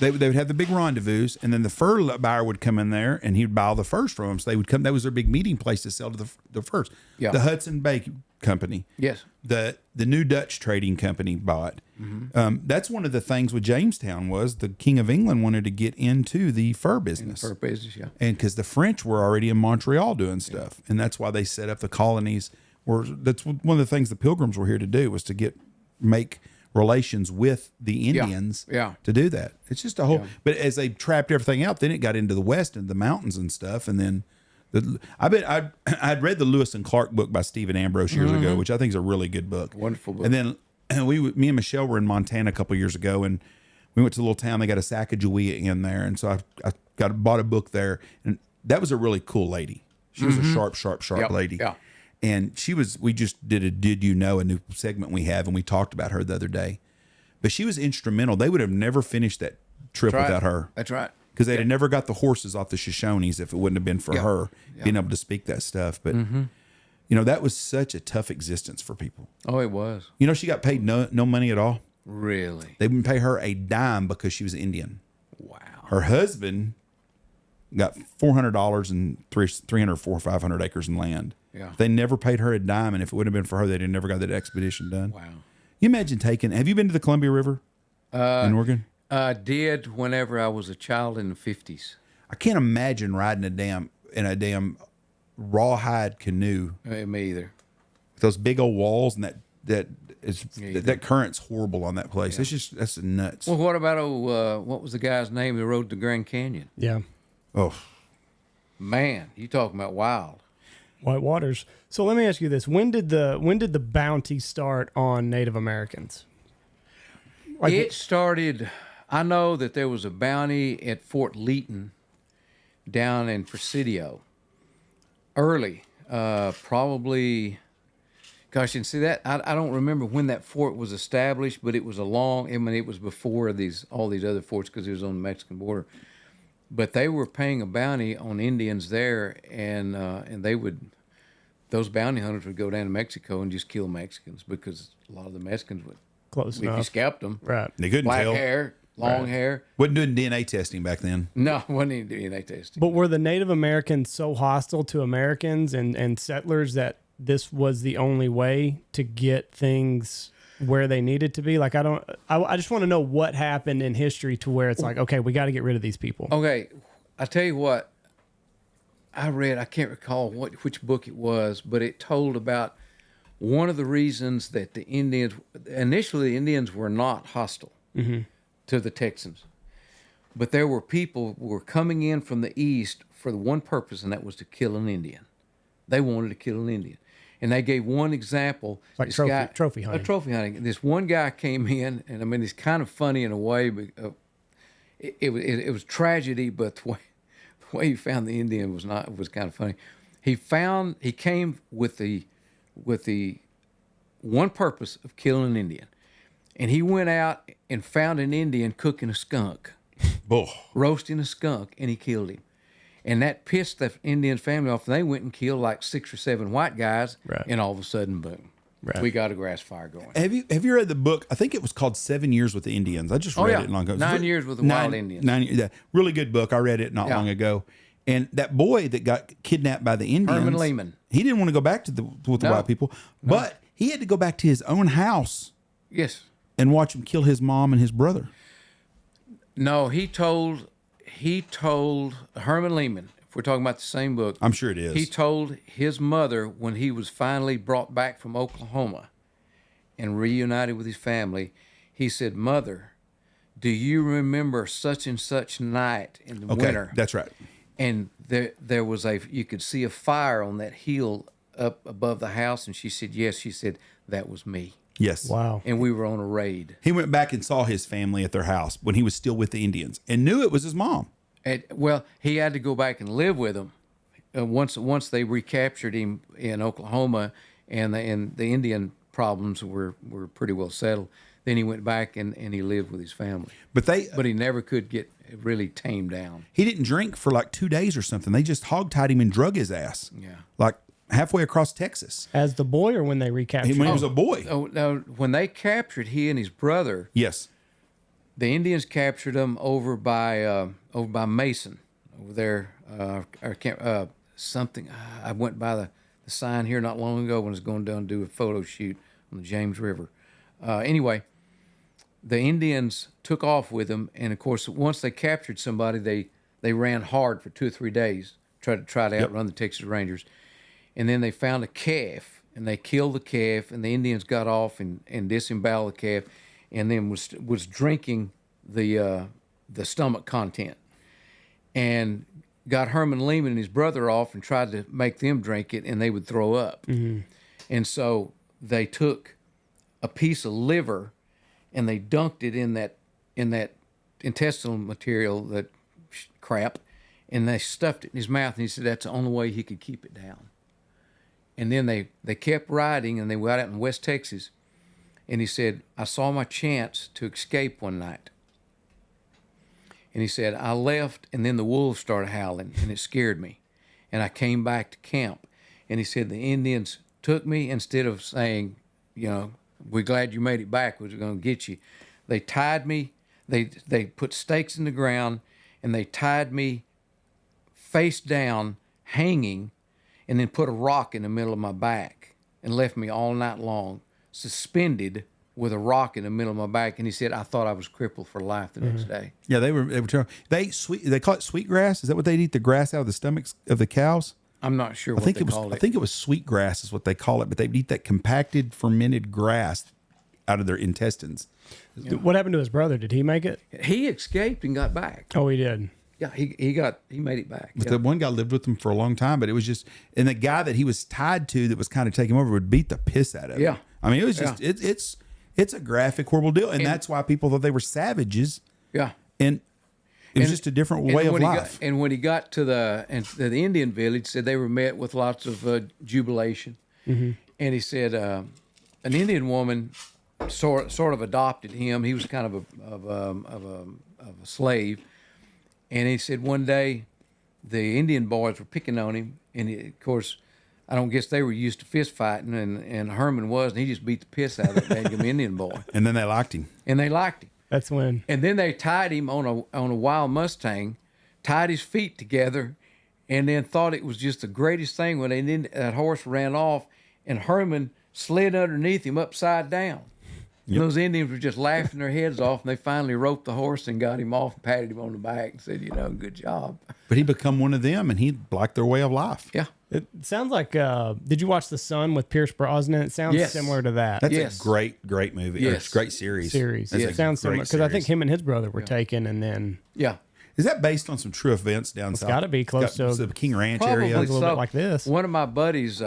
They would have the big rendezvous, and then the fur buyer would come in there, and he'd buy all the furs from them. So they would come. That was their big meeting place to sell to the furs. Yeah. The Hudson Bay Company. Yes. The New Dutch Trading Company bought. That's one of the things with Jamestown was the King of England wanted to get into the fur business. For business, yeah. And because the French were already in Montreal doing stuff, and that's why they set up the colonies. That's one of the things the Pilgrims were here to do was to make relations with the Indians to do that. It's just a whole. But as they trapped everything out, then it got into the West and the mountains and stuff, and then. I'd read the Lewis and Clark book by Stephen Ambrose years ago, which I think is a really good book. Wonderful book. And then me and Michelle were in Montana a couple years ago, and we went to a little town. They got a Sacagawea in there, and so I bought a book there, and that was a really cool lady. She was a sharp lady. Yeah. And we just did a new segment we have, and we talked about her the other day. But she was instrumental. They would have never finished that trip without her. That's right. Because they'd have never got the horses off the Shoshones if it wouldn't have been for her being able to speak that stuff. But, that was such a tough existence for people. Oh, it was. She got paid no money at all. Really? They wouldn't pay her a dime because she was Indian. Wow. Her husband got $400 and 300, 400, 500 acres in land. Yeah. They never paid her a dime, and if it wouldn't have been for her, they'd have never got that expedition done. Wow. You imagine have you been to the Columbia River in Oregon? I did whenever I was a child in the 50s. I can't imagine riding in a damn rawhide canoe. Me either. Those big old walls and that current's horrible on that place. That's nuts. Well, what about what was the guy's name who rode the Grand Canyon? Yeah. Oh, Man, you talking about wild. White Waters. So let me ask you this: when did the bounty start on Native Americans? Like, It started. I know that there was a bounty at Fort Leaton down in Presidio early, probably. Gosh, and see that I don't remember when that fort was established, but it was it was before all these other forts because it was on the Mexican border. But they were paying a bounty on Indians there, and those bounty hunters would go down to Mexico and just kill Mexicans because a lot of the Mexicans would. close If you enough. scalped them, Right. They couldn't black tell. hair, long hair. Wasn't doing DNA testing back then. No, wasn't even DNA testing. But were the Native Americans so hostile to Americans and settlers that this was the only way to get things where they needed to be? Like, I just want to know what happened in history to where it's like, okay, we got to get rid of these people. Okay, I tell you what, I read. I can't recall which book it was, but it told about one of the reasons that the Indians were not hostile to the Texans, but there were people who were coming in from the east for the one purpose, and that was to kill an Indian. They wanted to kill an Indian. And they gave one example. Like This trophy hunting. Trophy hunting. This one guy came in, and I mean, it's kind of funny in a way, but it was tragedy, but the way he found the Indian was kind of funny. He came with the one purpose of killing an Indian. And he went out and found an Indian cooking a skunk, roasting a skunk, and he killed him. And that pissed the Indian family off. And they went and killed like 6 or 7 white guys. Right. And all of a sudden, boom, we got a grass fire going. Have you read the book? I think it was called 7 Years with the Indians. I just read it long ago. 9 years with the wild Indians. Really good book. I read it not long ago. And that boy that got kidnapped by the Indians, Herman Lehman. he didn't want to go back with the white people, but he had to go back to his own house Yes. and watch him kill his mom and his brother. No, he told Herman Lehman, if we're talking about the same book. I'm sure it is. He told his mother when he was finally brought back from Oklahoma and reunited with his family, he said, "Mother, do you remember such and such night in the winter?" That's right. And there was you could see a fire on that hill up above the house. And she said, yes. She said, that was me. Yes. Wow. And we were on a raid. He went back and saw his family at their house when he was still with the Indians and knew it was his mom. Well, he had to go back and live with them once they recaptured him in Oklahoma, and the Indian problems were pretty well settled. Then he went back and he lived with his family. But he never could get really tamed down. He didn't drink for like 2 days or something. They just hogtied him and drug his ass. Yeah. Like halfway across Texas. As the boy, or when they recaptured When he him? was a boy. Oh, no, when they captured he and his brother, Yes. the Indians captured them over by Mason, over there. I went by the sign here not long ago when I was going down to do a photo shoot on the James River. Anyway, the Indians took off with them, and of course, once they captured somebody, they ran hard for 2 or 3 days, tried to outrun the Texas Rangers, and then they found a calf, and they killed the calf, and the Indians got off and disemboweled the calf, and then was drinking the stomach content, and got Herman Lehman and his brother off and tried to make them drink it, and they would throw up. Mm-hmm. And so they took a piece of liver and they dunked it in that intestinal material, that crap, and they stuffed it in his mouth, and he said that's the only way he could keep it down. And then they kept riding, and they went out in West Texas, and he said, I saw my chance to escape one night. And he said, I left, and then the wolves started howling, and it scared me. And I came back to camp. And he said, the Indians took me, instead of saying, we're glad you made it back, we're going to get you. They tied me, they put stakes in the ground, and they tied me face down, hanging, and then put a rock in the middle of my back and left me all night long, suspended with a rock in the middle of my back. And he said, I thought I was crippled for life the next day. Yeah, they were terrible. They call it sweet grass. Is that what they eat, the grass out of the stomachs of the cows? I'm not sure what they called it. I think it was sweet grass is what they call it, but they eat that compacted, fermented grass out of their intestines. Yeah. What happened to his brother? Did he make it? He escaped and got back. Oh, he did. Yeah, he made it back. But Yeah. the one guy lived with him for a long time, but it was just, and the guy that he was tied to that was kind of taking him over would beat the piss out of him. Yeah. I mean, it was just, it's a graphic, horrible deal. And that's why people thought they were savages. Yeah. And it was just a different way of life. And when he got to the Indian village, said they were met with lots of jubilation. And he said an Indian woman sort of adopted him. He was kind of a slave. And he said one day the Indian boys were picking on him. And of course, I don't guess they were used to fist fighting. And Herman was. And he just beat the piss out of that Indian boy. And then they liked him. And they liked him. That's when. And then they tied him on a wild Mustang, tied his feet together, and then thought it was just the greatest thing when that horse ran off, and Herman slid underneath him upside down. Yep. Those Indians were just laughing their heads off, and they finally roped the horse and got him off and patted him on the back and said, good job. But he become one of them, and he liked their way of life. Yeah. It sounds like, did you watch The Sun with Pierce Brosnan? It sounds similar to that. That's a great movie. Yes. Great series. It sounds similar because I think him and his brother were taken, and then is that based on some true events down south? It's got to be close to the King Ranch probably area. a little bit like this. One of my buddies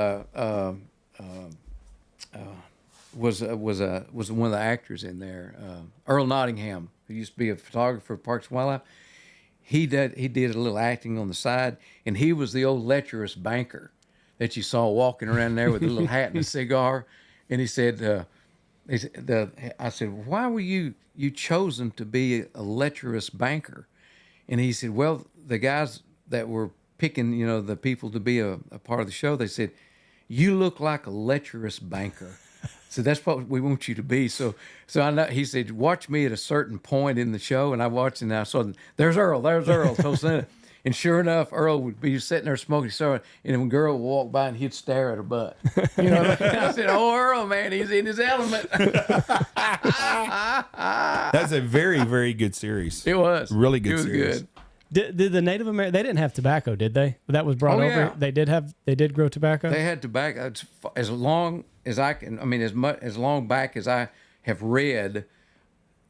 was one of the actors in there, Earl Nottingham, who used to be a photographer for Parks and Wildlife. He did a little acting on the side, and he was the old lecherous banker that you saw walking around there with a little hat and a cigar. And he said, I said, why were you chosen to be a lecherous banker? And he said, well, the guys that were picking, the people to be a part of the show, they said, you look like a lecherous banker. So that's what we want you to be. So I know, he said, watch me at a certain point in the show. And I watched and I saw, there's Earl. And sure enough, Earl would be sitting there smoking cigar, and a girl would walk by and he'd stare at her butt. And I said, oh, Earl, man, he's in his element. That's a very, very good series. It was. Really good series. Good. Did the Native American, they didn't have tobacco, did they? That was brought over. Yeah. They did grow tobacco. They had tobacco as long as I can. I mean, as long back as I have read,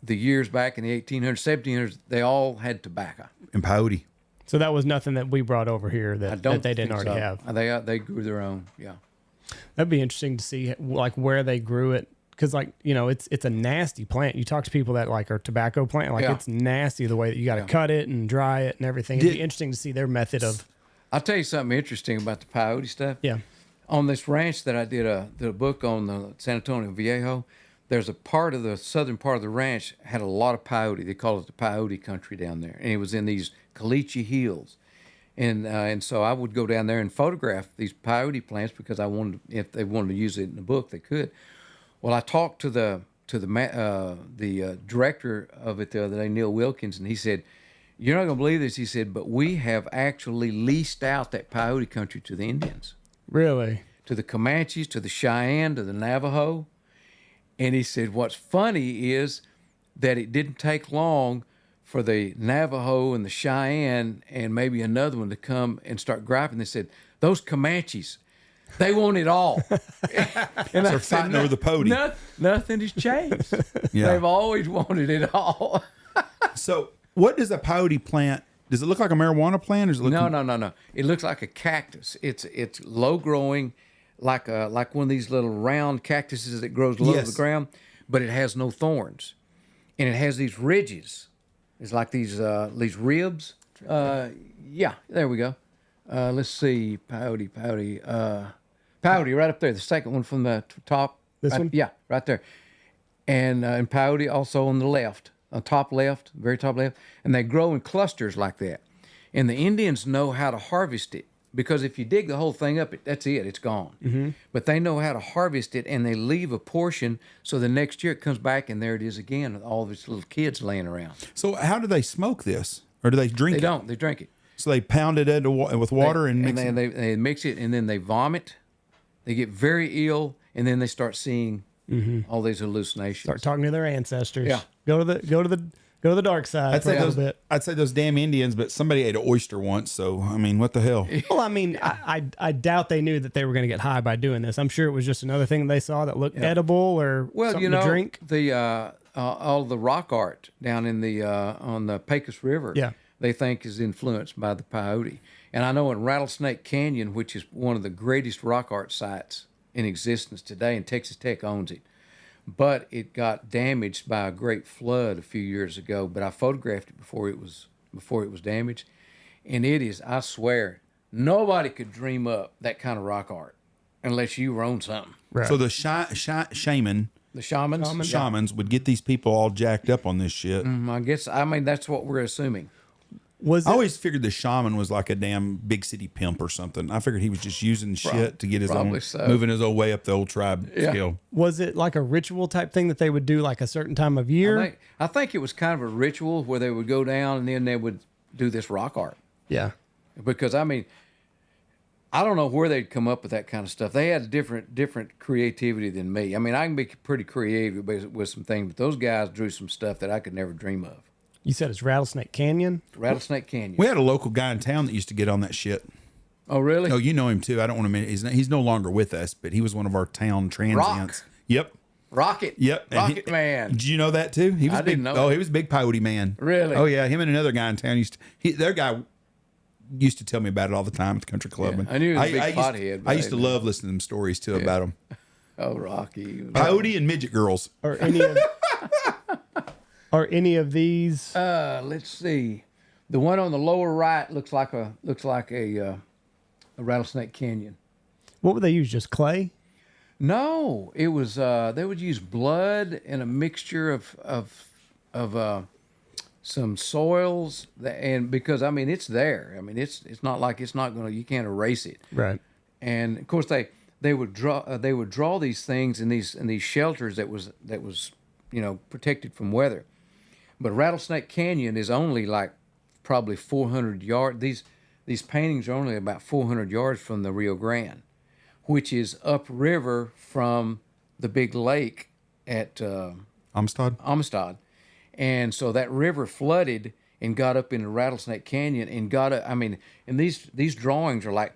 the years back in the 1800s, 1700s, they all had tobacco. And peyote. So that was nothing that we brought over here that they didn't already have. They grew their own. Yeah, that'd be interesting to see like where they grew it. Because it's a nasty plant. You talk to people that are tobacco plant, it's nasty the way that you got to cut it and dry it and everything. It'd be interesting to see their method of. I'll tell you something interesting about the peyote stuff. Yeah. On this ranch that I did a book on, the San Antonio Viejo, there's a part of the southern part of the ranch had a lot of peyote. They call it the peyote country down there, and it was in these caliche hills. And so I would go down there and photograph these peyote plants because I wanted, if they wanted to use it in the book, they could. Well, I talked to the director of it the other day, Neil Wilkins, and he said, "You're not going to believe this." He said, "But we have actually leased out that peyote country to the Indians, Really? to the Comanches, to the Cheyenne, to the Navajo." And he said, "What's funny is that it didn't take long for the Navajo and the Cheyenne and maybe another one to come and start griping." They said, "Those Comanches, they want it all." And they're fighting over the podium. Nothing has changed. Yeah. They've always wanted it all. So, what does a peyote plant? Does it look like a marijuana plant, or does it look? No. It looks like a cactus. It's low growing, like one of these little round cactuses that grows low to the ground, but it has no thorns, and it has these ridges. It's like these ribs. Yeah, there we go. Let's see, peyote, right up there, the second one from the top. This one? Yeah, right there. And peyote also on the left, on top left, very top left. And they grow in clusters like that. And the Indians know how to harvest it, because if you dig the whole thing up, that's it, it's gone. Mm-hmm. But they know how to harvest it, and they leave a portion so the next year it comes back and there it is again with all these little kids laying around. So how do they smoke this? Or do they drink it? They don't, they drink it. So they pound it with water and mix it? They mix it, and then they vomit. They get very ill, and then they start seeing all these hallucinations. Start talking to their ancestors. Yeah. Go to the dark side. I'd say those damn Indians, but somebody ate an oyster once, so I mean, what the hell? Well, I mean, I doubt they knew that they were going to get high by doing this. I'm sure it was just another thing they saw that looked edible or something to drink. The all the rock art down in the on the Pecos River. Yeah. they think is influenced by the peyote. And I know in Rattlesnake Canyon, which is one of the greatest rock art sites in existence today, and Texas Tech owns it, but it got damaged by a great flood a few years ago. But I photographed it before it was damaged, and it is, I swear, nobody could dream up that kind of rock art unless you own something. Right. So the shaman, The shamans, would get these people all jacked up on this shit. I mean, that's what we're assuming. Was I it, always figured the shaman was like a damn big city pimp or something. I figured he was just using shit to get his own, Probably so. moving his own way up the old tribe scale. was it like a ritual type thing that they would do like a certain time of year? I think it was kind of a ritual where they would go down and then they would do this rock art. Yeah. Because I mean, I don't know where they'd come up with that kind of stuff. They had different creativity than me. I mean, I can be pretty creative with some things, but those guys drew some stuff that I could never dream of. You said it's Rattlesnake Canyon? Rattlesnake Canyon. We had a local guy in town that used to get on that shit. Oh, really? Oh, you know him too. I don't want to mention. He's no longer with us, but he was one of our town transients. Yep. Rocket. Yep. And Rocket Man. Did you know that too? He was I big. didn't know Oh, that. he was a big peyote man. Really? Oh yeah. Him and another guy in town their guy used to tell me about it all the time at the country club. Yeah, And I knew he was a big used- pothead, but I used to I didn't love listening to them stories too about him. Oh, Rocky. Peyote and midget girls. Or any of these? Let's see. The one on the lower right looks like a Rattlesnake Canyon. What would they use? Just clay? No, it was they would use blood and a mixture of some soils and because I mean it's there. I mean it's not like it's not gonna, you can't erase it. Right. And of course they would draw these things in these shelters that was protected from weather. But Rattlesnake Canyon is only like probably 400 yards. These paintings are only about 400 yards from the Rio Grande, which is upriver from the big lake at Amistad. And so that river flooded and got up into Rattlesnake Canyon and got up. I mean, and these drawings are like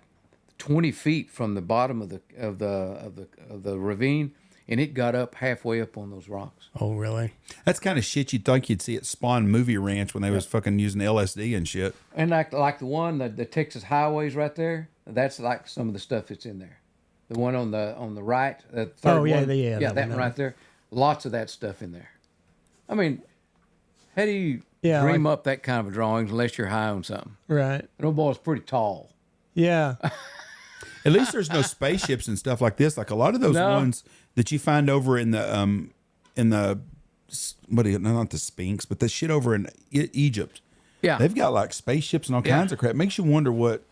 20 feet from the bottom of the ravine, and it got up halfway up on those rocks. Oh, really? That's kind of shit you'd think you'd see at Spawn Movie Ranch when they was fucking using LSD and shit. And like the one, the Texas highways right there, that's like some of the stuff that's in there. The one on the right, the third Oh, yeah, one, that that one right there. Lots of that stuff in there. I mean, how do you dream up that kind of drawings unless you're high on something? Right. And old boy's pretty tall. Yeah. At least there's no spaceships and stuff like this. Like a lot of those ones that you find over in the not the Sphinx, but the shit over in Egypt. Yeah. They've got like spaceships and all kinds of crap. Makes you wonder what.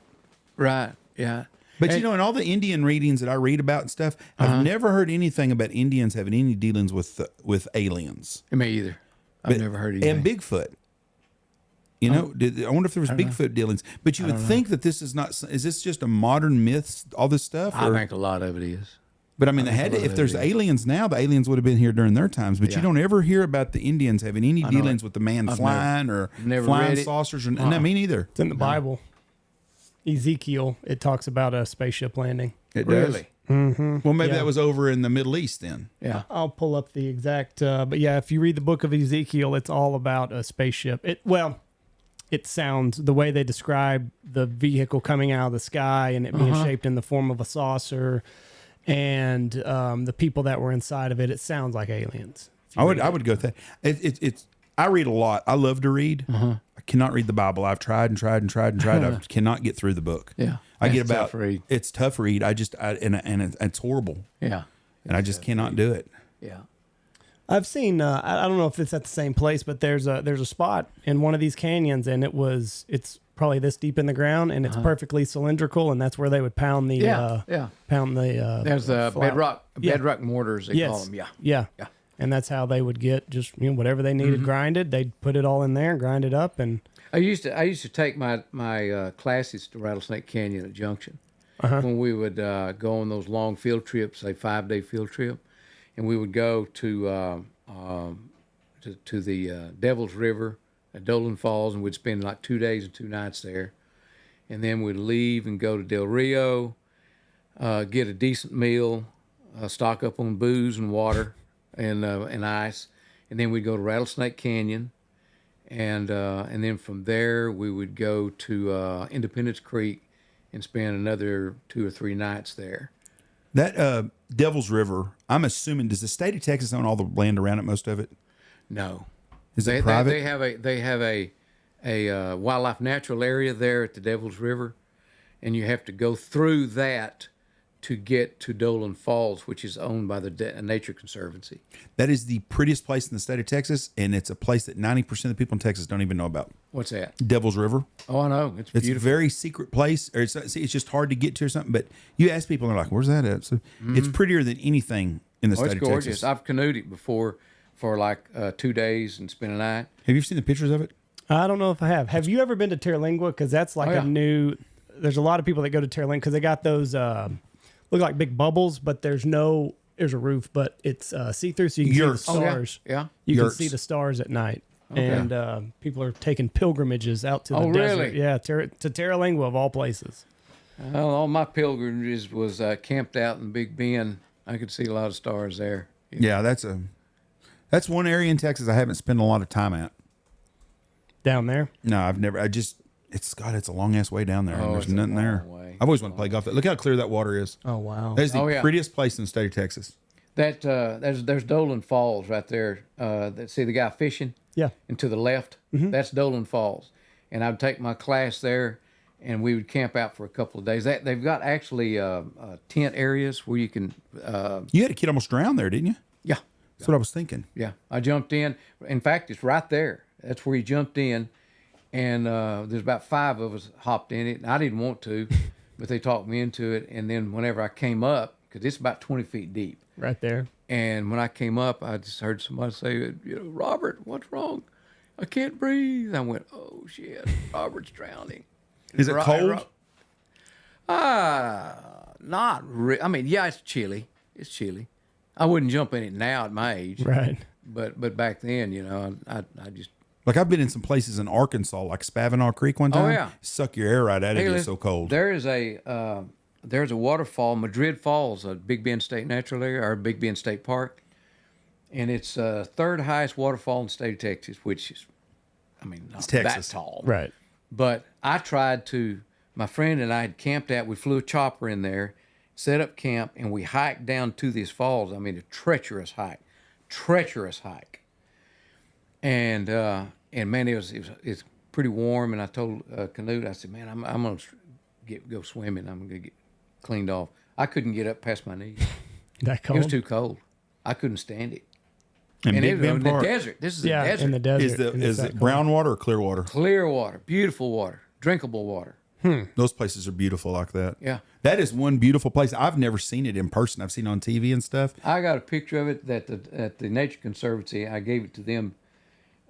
Right. Yeah. But you know, in all the Indian readings that I read about and stuff, I've never heard anything about Indians having any dealings with aliens. Me either. I've never heard anything. And Bigfoot. You know, I wonder if there was Bigfoot dealings. But you would think that this is not. Is this just a modern myth? All this stuff. I think a lot of it is. But I mean, if there's aliens now, the aliens would have been here during their times. But you don't ever hear about the Indians having any dealings with the man flying or flying saucers. Or, no, me neither. It's in the Bible. Ezekiel, it talks about a spaceship landing. It Really? does. Well, maybe that was over in the Middle East then. Yeah. I'll pull up the exact, but yeah, if you read the book of Ezekiel, it's all about a spaceship. It sounds, the way they describe the vehicle coming out of the sky and it being shaped in the form of a saucer and the people that were inside of it, it sounds like aliens. I would go with that. It's I read a lot. I love to read. I cannot read the Bible. I've tried and tried and tried and tried. I cannot get through the book. Yeah. I get It's about tough read. it's tough read. And it's horrible. Yeah. And I just cannot do it. Yeah. I've seen, I don't know if it's at the same place, but there's a spot in one of these canyons and it's probably this deep in the ground and it's perfectly cylindrical and that's where they would pound the, There's the flat- bedrock mortars, they call them. Yeah. Yeah. And that's how they would get just whatever they needed grinded. They'd put it all in there, grind it up, and I used to take my classes to Rattlesnake Canyon at Junction when we would go on those long field trips, say 5-day field trip, and we would go to the Devil's River at Dolan Falls, and we'd spend like 2 days and 2 nights there, and then we'd leave and go to Del Rio, get a decent meal, stock up on booze and water. And ice, and then we'd go to Rattlesnake Canyon, and then from there we would go to Independence Creek and spend another 2 or 3 nights there. That Devil's River, I'm assuming, does the state of Texas own all the land around it, most of it? No. Is it private? They have a wildlife natural area there at the Devil's River, and you have to go through that to get to Dolan Falls, which is owned by the Nature Conservancy. That is the prettiest place in the state of Texas, and it's a place that 90% of the people in Texas don't even know about. What's that? Devil's River. Oh, I know. It's beautiful. It's a very secret place, or it's just hard to get to or something. But you ask people, and they're like, "Where's that at?" So it's prettier than anything in the state it's of gorgeous. Texas. I've canoed it before for like 2 days and spent a night. Have you seen the pictures of it? I don't know if I have. Have you ever been to Terlingua? Because that's like a new. There's a lot of people that go to Terlingua because they got those look like big bubbles, but there's a roof, but it's see through, so you can see the stars. Yeah. You can see the stars at night. Okay. And people are taking pilgrimages out to the desert. Really? Yeah, to Terlingua of all places. Well, all my pilgrimages was camped out in Big Bend. I could see a lot of stars there. Yeah, that's one area in Texas I haven't spent a lot of time at. Down there? No, I've never. It's a long ass way down there. And there's nothing there. Way. I've always wanted to play golf. Look how clear that water is. Oh wow! That is the prettiest place in the state of Texas. That there's Dolan Falls right there. See the guy fishing? Yeah. And to the left, that's Dolan Falls. And I'd take my class there, and we would camp out for a couple of days. They've got actually tent areas where you can. You had a kid almost drown there, didn't you? Yeah. That's what I was thinking. Yeah, I jumped in. In fact, it's right there. That's where he jumped in, and there's about 5 of us hopped in it. And I didn't want to, but they talked me into it. And then whenever I came up, because it's about 20 feet deep. Right there. And when I came up, I just heard somebody say, Robert, what's wrong? I can't breathe. I went, oh, shit, Robert's drowning. Is it cold? Not really. I mean, yeah, it's chilly. It's chilly. I wouldn't jump in it now at my age. Right. But back then, I just. Like I've been in some places in Arkansas, like Spavinaw Creek one time. Oh, yeah. Suck your air right out of it. It's so cold. There's a waterfall, Madrid Falls, a Big Bend State Natural Area, or Big Bend State Park. And it's third highest waterfall in the state of Texas, which is, not that tall. Right. But my friend and I had camped out. We flew a chopper in there, set up camp, and we hiked down to these falls. A treacherous hike. And man, it's pretty warm. And I told Canute, I said, man, I'm going to go swimming. I'm going to get cleaned off. I couldn't get up past my knees. That cold? It was too cold. I couldn't stand it. And it was in the Park. desert. This is a desert. In the desert. Is it brown water or clear water? Clear water, beautiful water, drinkable water. Those places are beautiful like that. Yeah. That is one beautiful place. I've never seen it in person. I've seen it on TV and stuff. I got a picture of it at the Nature Conservancy. I gave it to them,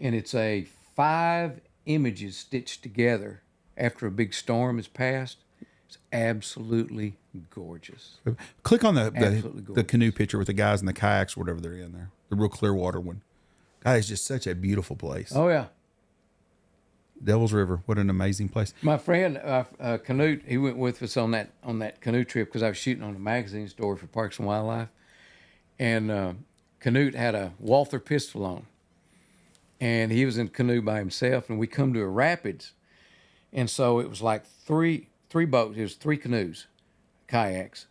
and it's 5 images stitched together after a big storm has passed. It's absolutely gorgeous. Click on the canoe picture with the guys in the kayaks or whatever they're in there. The real clear water one. God, it's just such a beautiful place. Oh, yeah. Devil's River. What an amazing place. My friend, Canute, he went with us on that canoe trip because I was shooting on a magazine story for Parks and Wildlife. And Canute had a Walther pistol on. And he was in a canoe by himself, and we come to a rapids. And so it was like three boats. It was 3 canoes, kayaks.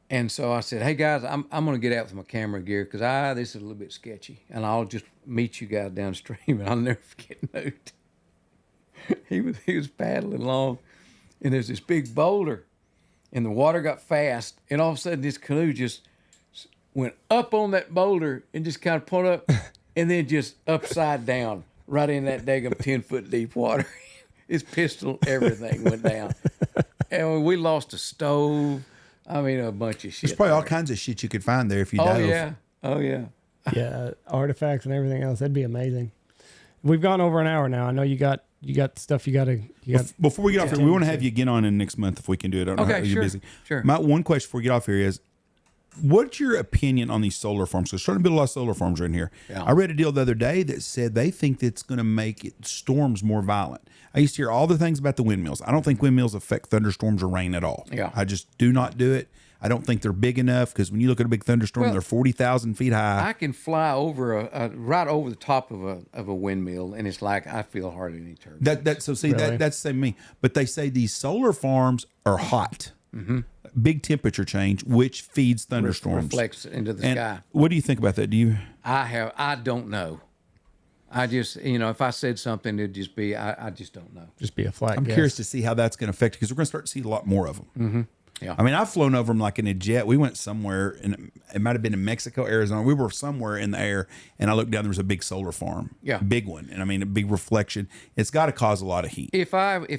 And so I said, hey, guys, I'm going to get out with my camera gear because this is a little bit sketchy. And I'll just meet you guys downstream. And I'll never forget Newt. He was paddling along, and there's this big boulder, and the water got fast. And all of a sudden, this canoe just went up on that boulder and just kind of pulled up and then just upside down right in that daggum 10-foot deep water. His pistol, everything went down. And we lost a stove. A bunch of shit. There's probably all kinds of shit you could find there if you dove. Oh, yeah. Yeah, artifacts and everything else. That'd be amazing. We've gone over an hour now. I know you got stuff you got. Before we get off here, we want to have you again on in next month if we can do it. I don't know how you're busy. Sure. My one question before we get off here is, What's your opinion on these solar farms? There's starting to build a lot of solar farms in here. Yeah. I read a deal the other day that said they think that's going to make storms more violent. I used to hear all the things about the windmills. I don't think windmills affect thunderstorms or rain at all. Yeah. I just do not do it. I don't think they're big enough because when you look at a big thunderstorm, they're 40,000 feet high. I can fly over right over the top of a windmill, and it's like I feel hardly any turbulence. That's the same me. But they say these solar farms are hot. Big temperature change, which feeds thunderstorms. Reflects into the And sky. what do you think about that? Do you? I don't know. I just, if I said something, it'd just be, I just don't know. Just be a flat I'm guess. curious to see how that's going to affect it because we're going to start to see a lot more of them. Yeah. I mean, I've flown over them like in a jet. We went somewhere, and it might have been in Mexico, Arizona. We were somewhere in the air, and I looked down. There was a big solar farm, Yeah. big one, and I mean a big reflection. It's got to cause a lot of heat. If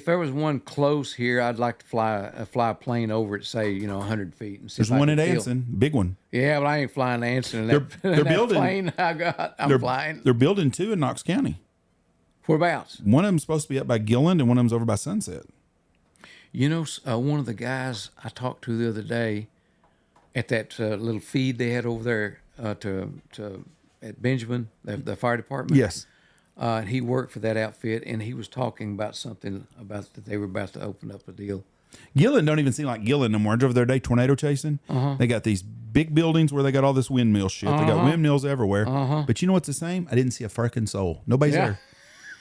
there was one close here, I'd like to fly a plane over it, say 100 feet, and see There's if I one can at feel. Anson, big one. Yeah, but I ain't flying to Anson. In They're that building- plane I'm flying. They're building two in Knox County. Whereabouts? One of them's supposed to be up by Gilland, and one of them's over by Sunset. One of the guys I talked to the other day at that little feed they had over there at Benjamin, the fire department. Yes. He worked for that outfit, and he was talking about something about that they were about to open up a deal. Gilland don't even seem like Gilland no more. I drove there today tornado chasing. They got these big buildings where they got all this windmill shit. They got windmills everywhere. But you know what's the same? I didn't see a freaking soul. Nobody's there.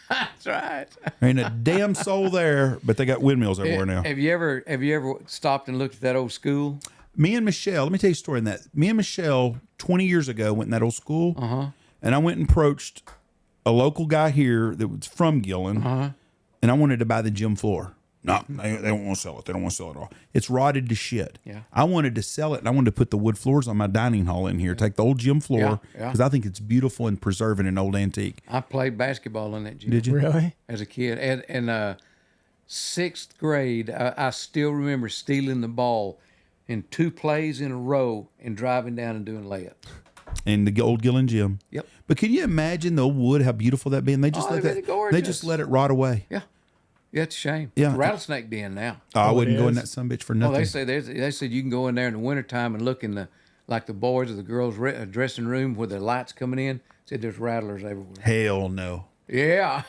That's right. There ain't a damn soul there, but they got windmills everywhere now. Have you ever stopped and looked at that old school? Me and Michelle, let me tell you a story on that. Me and Michelle, 20 years ago, went in that old school, and I went and approached a local guy here that was from Gilland, and I wanted to buy the gym floor. No, they don't want to sell it. They don't want to sell it all. It's rotted to shit. Yeah. I wanted to sell it, and I wanted to put the wood floors on my dining hall in here. Take the old gym floor because I think it's beautiful and preserving an old antique. I played basketball in that gym. Did you? Really? As a kid. In sixth grade, I still remember stealing the ball in 2 plays in a row and driving down and doing layups. In the old Gilland gym. Yep. But can you imagine the old wood, how beautiful that be? And they just let they'd be that. gorgeous. They just let it rot away. Yeah. Yeah, it's a shame. Yeah. It's a rattlesnake den now. I wouldn't it go in is? that sumbitch for Oh, nothing. they said you can go in there in the wintertime and look in the boys or the girls' dressing room where the lights coming in. Said there's rattlers everywhere. Hell no. Yeah.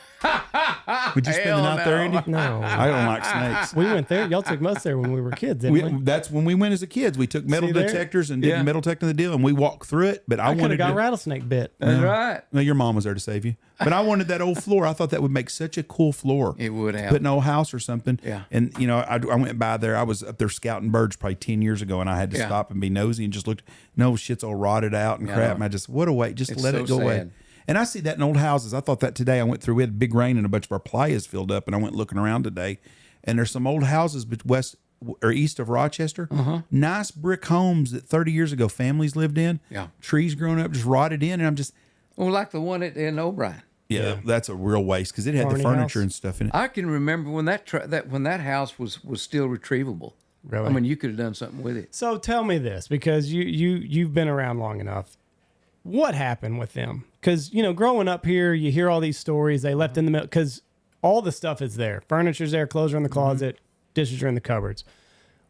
Would you spend the Hell night there, no. Andy? No. I don't like snakes. We went there. Y'all took us there when we were kids, didn't we? That's when we went as a kids. We took metal See there? detectors and did Yeah. metal detecting the deal, and we walked through it. But I I could wanted have got to. rattlesnake bit. That's right. Well, your mom was there to save you. But I wanted that old floor. I thought that would make such a cool floor. It would have. Put an old house or something. Yeah. And, I went by there. I was up there scouting birds probably 10 years ago, and I had to Yeah. stop and be nosy and just looked. No, shit's all rotted out and crap. And I just, what a way. Just It's let so it go away. sad. And I see that in old houses. I thought that today. I went through, we had big rain and a bunch of our playas filled up, and I went looking around today. And there's some old houses west or east of Rochester. Nice brick homes that 30 years ago families lived in. Yeah. Trees growing up, just rotted in. And I'm just, Well, like the one in O'Brien. yeah. That's a real waste because it had Barney the furniture house. and stuff in it. I can remember when that house was still retrievable. Really? I mean, you could have done something with it. So tell me this, because you've been around long enough. What happened with them? Because growing up here, you hear all these stories. They left in the middle because all the stuff is there. Furniture's there, clothes are in the closet, dishes are in the cupboards.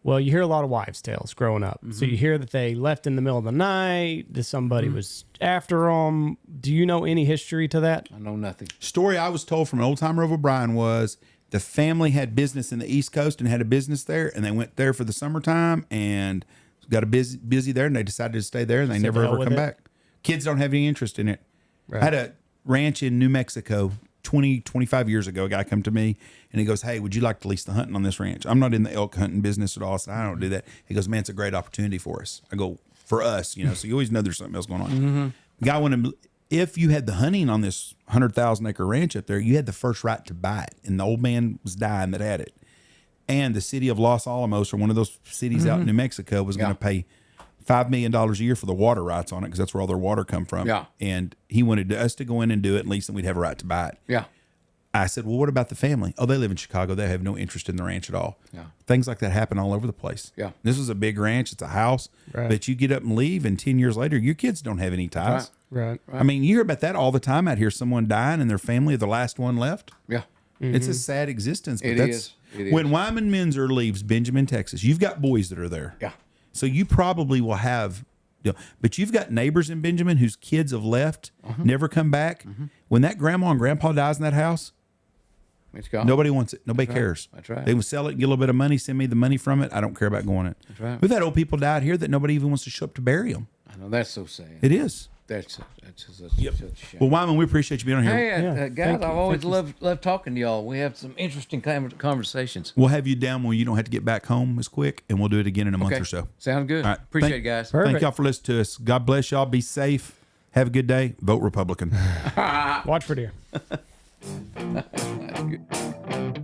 Well, you hear a lot of wives' tales growing up. So you hear that they left in the middle of the night. That somebody was after them. Do you know any history to that? I know nothing. Story I was told from an old timer of O'Brien was the family had business in the East Coast and had a business there, and they went there for the summertime and got a busy there, and they decided to stay there, and they Said never the hell ever with come it. back. Kids don't have any interest in it. Right. I had a ranch in New Mexico 25 years ago. A guy come to me and he goes, "Hey, would you like to lease the hunting on this ranch?" I'm not in the elk hunting business at all, so I don't do that. He goes, "Man, it's a great opportunity for us." I go, "For us, so you always know there's something else going on." The guy wanted, if you had the hunting on this 100,000 acre ranch up there, you had the first right to buy it, and the old man was dying that had it. And the city of Los Alamos, or one of those cities out in New Mexico, was going to pay $5 million a year for the water rights on it because that's where all their water come from. Yeah. And he wanted us to go in and do it, and lease, and we'd have a right to buy it. Yeah. I said, "Well, what about the family?" "Oh, they live in Chicago. They have no interest in the ranch at all." Yeah. Things like that happen all over the place. Yeah. This was a big ranch. It's a house. Right. But you get up and leave, and 10 years later, your kids don't have any ties. Right. I mean, you hear about that all the time out here. Someone dying and their family are the last one left. Yeah. It's a sad existence. But It that's is. It is. when Wyman Meinzer leaves Benjamin, Texas. You've got boys that are there. Yeah. So you probably will have deal. But you've got neighbors in Benjamin whose kids have left, never come back. When that grandma and grandpa dies in that house, It's gone. nobody wants it. Nobody cares. That's right. They will sell it, get a little bit of money, send me the money from it. I don't care about going it. That's right. We've had old people die out here that nobody even wants to show up to bury them. I know, that's so sad. It is. That's such a shame. Well, Wyman, we appreciate you being on here. Hey, Yeah, guys, thank you. I've always Thank you. loved talking to y'all. We have some interesting conversations. We'll have you down when you don't have to get back home as quick, and we'll do it again in a month or so. Sound good. All right. Appreciate Thank- it, guys. Perfect. Thank y'all for listening to us. God bless y'all. Be safe. Have a good day. Vote Republican. Watch for deer. That's good.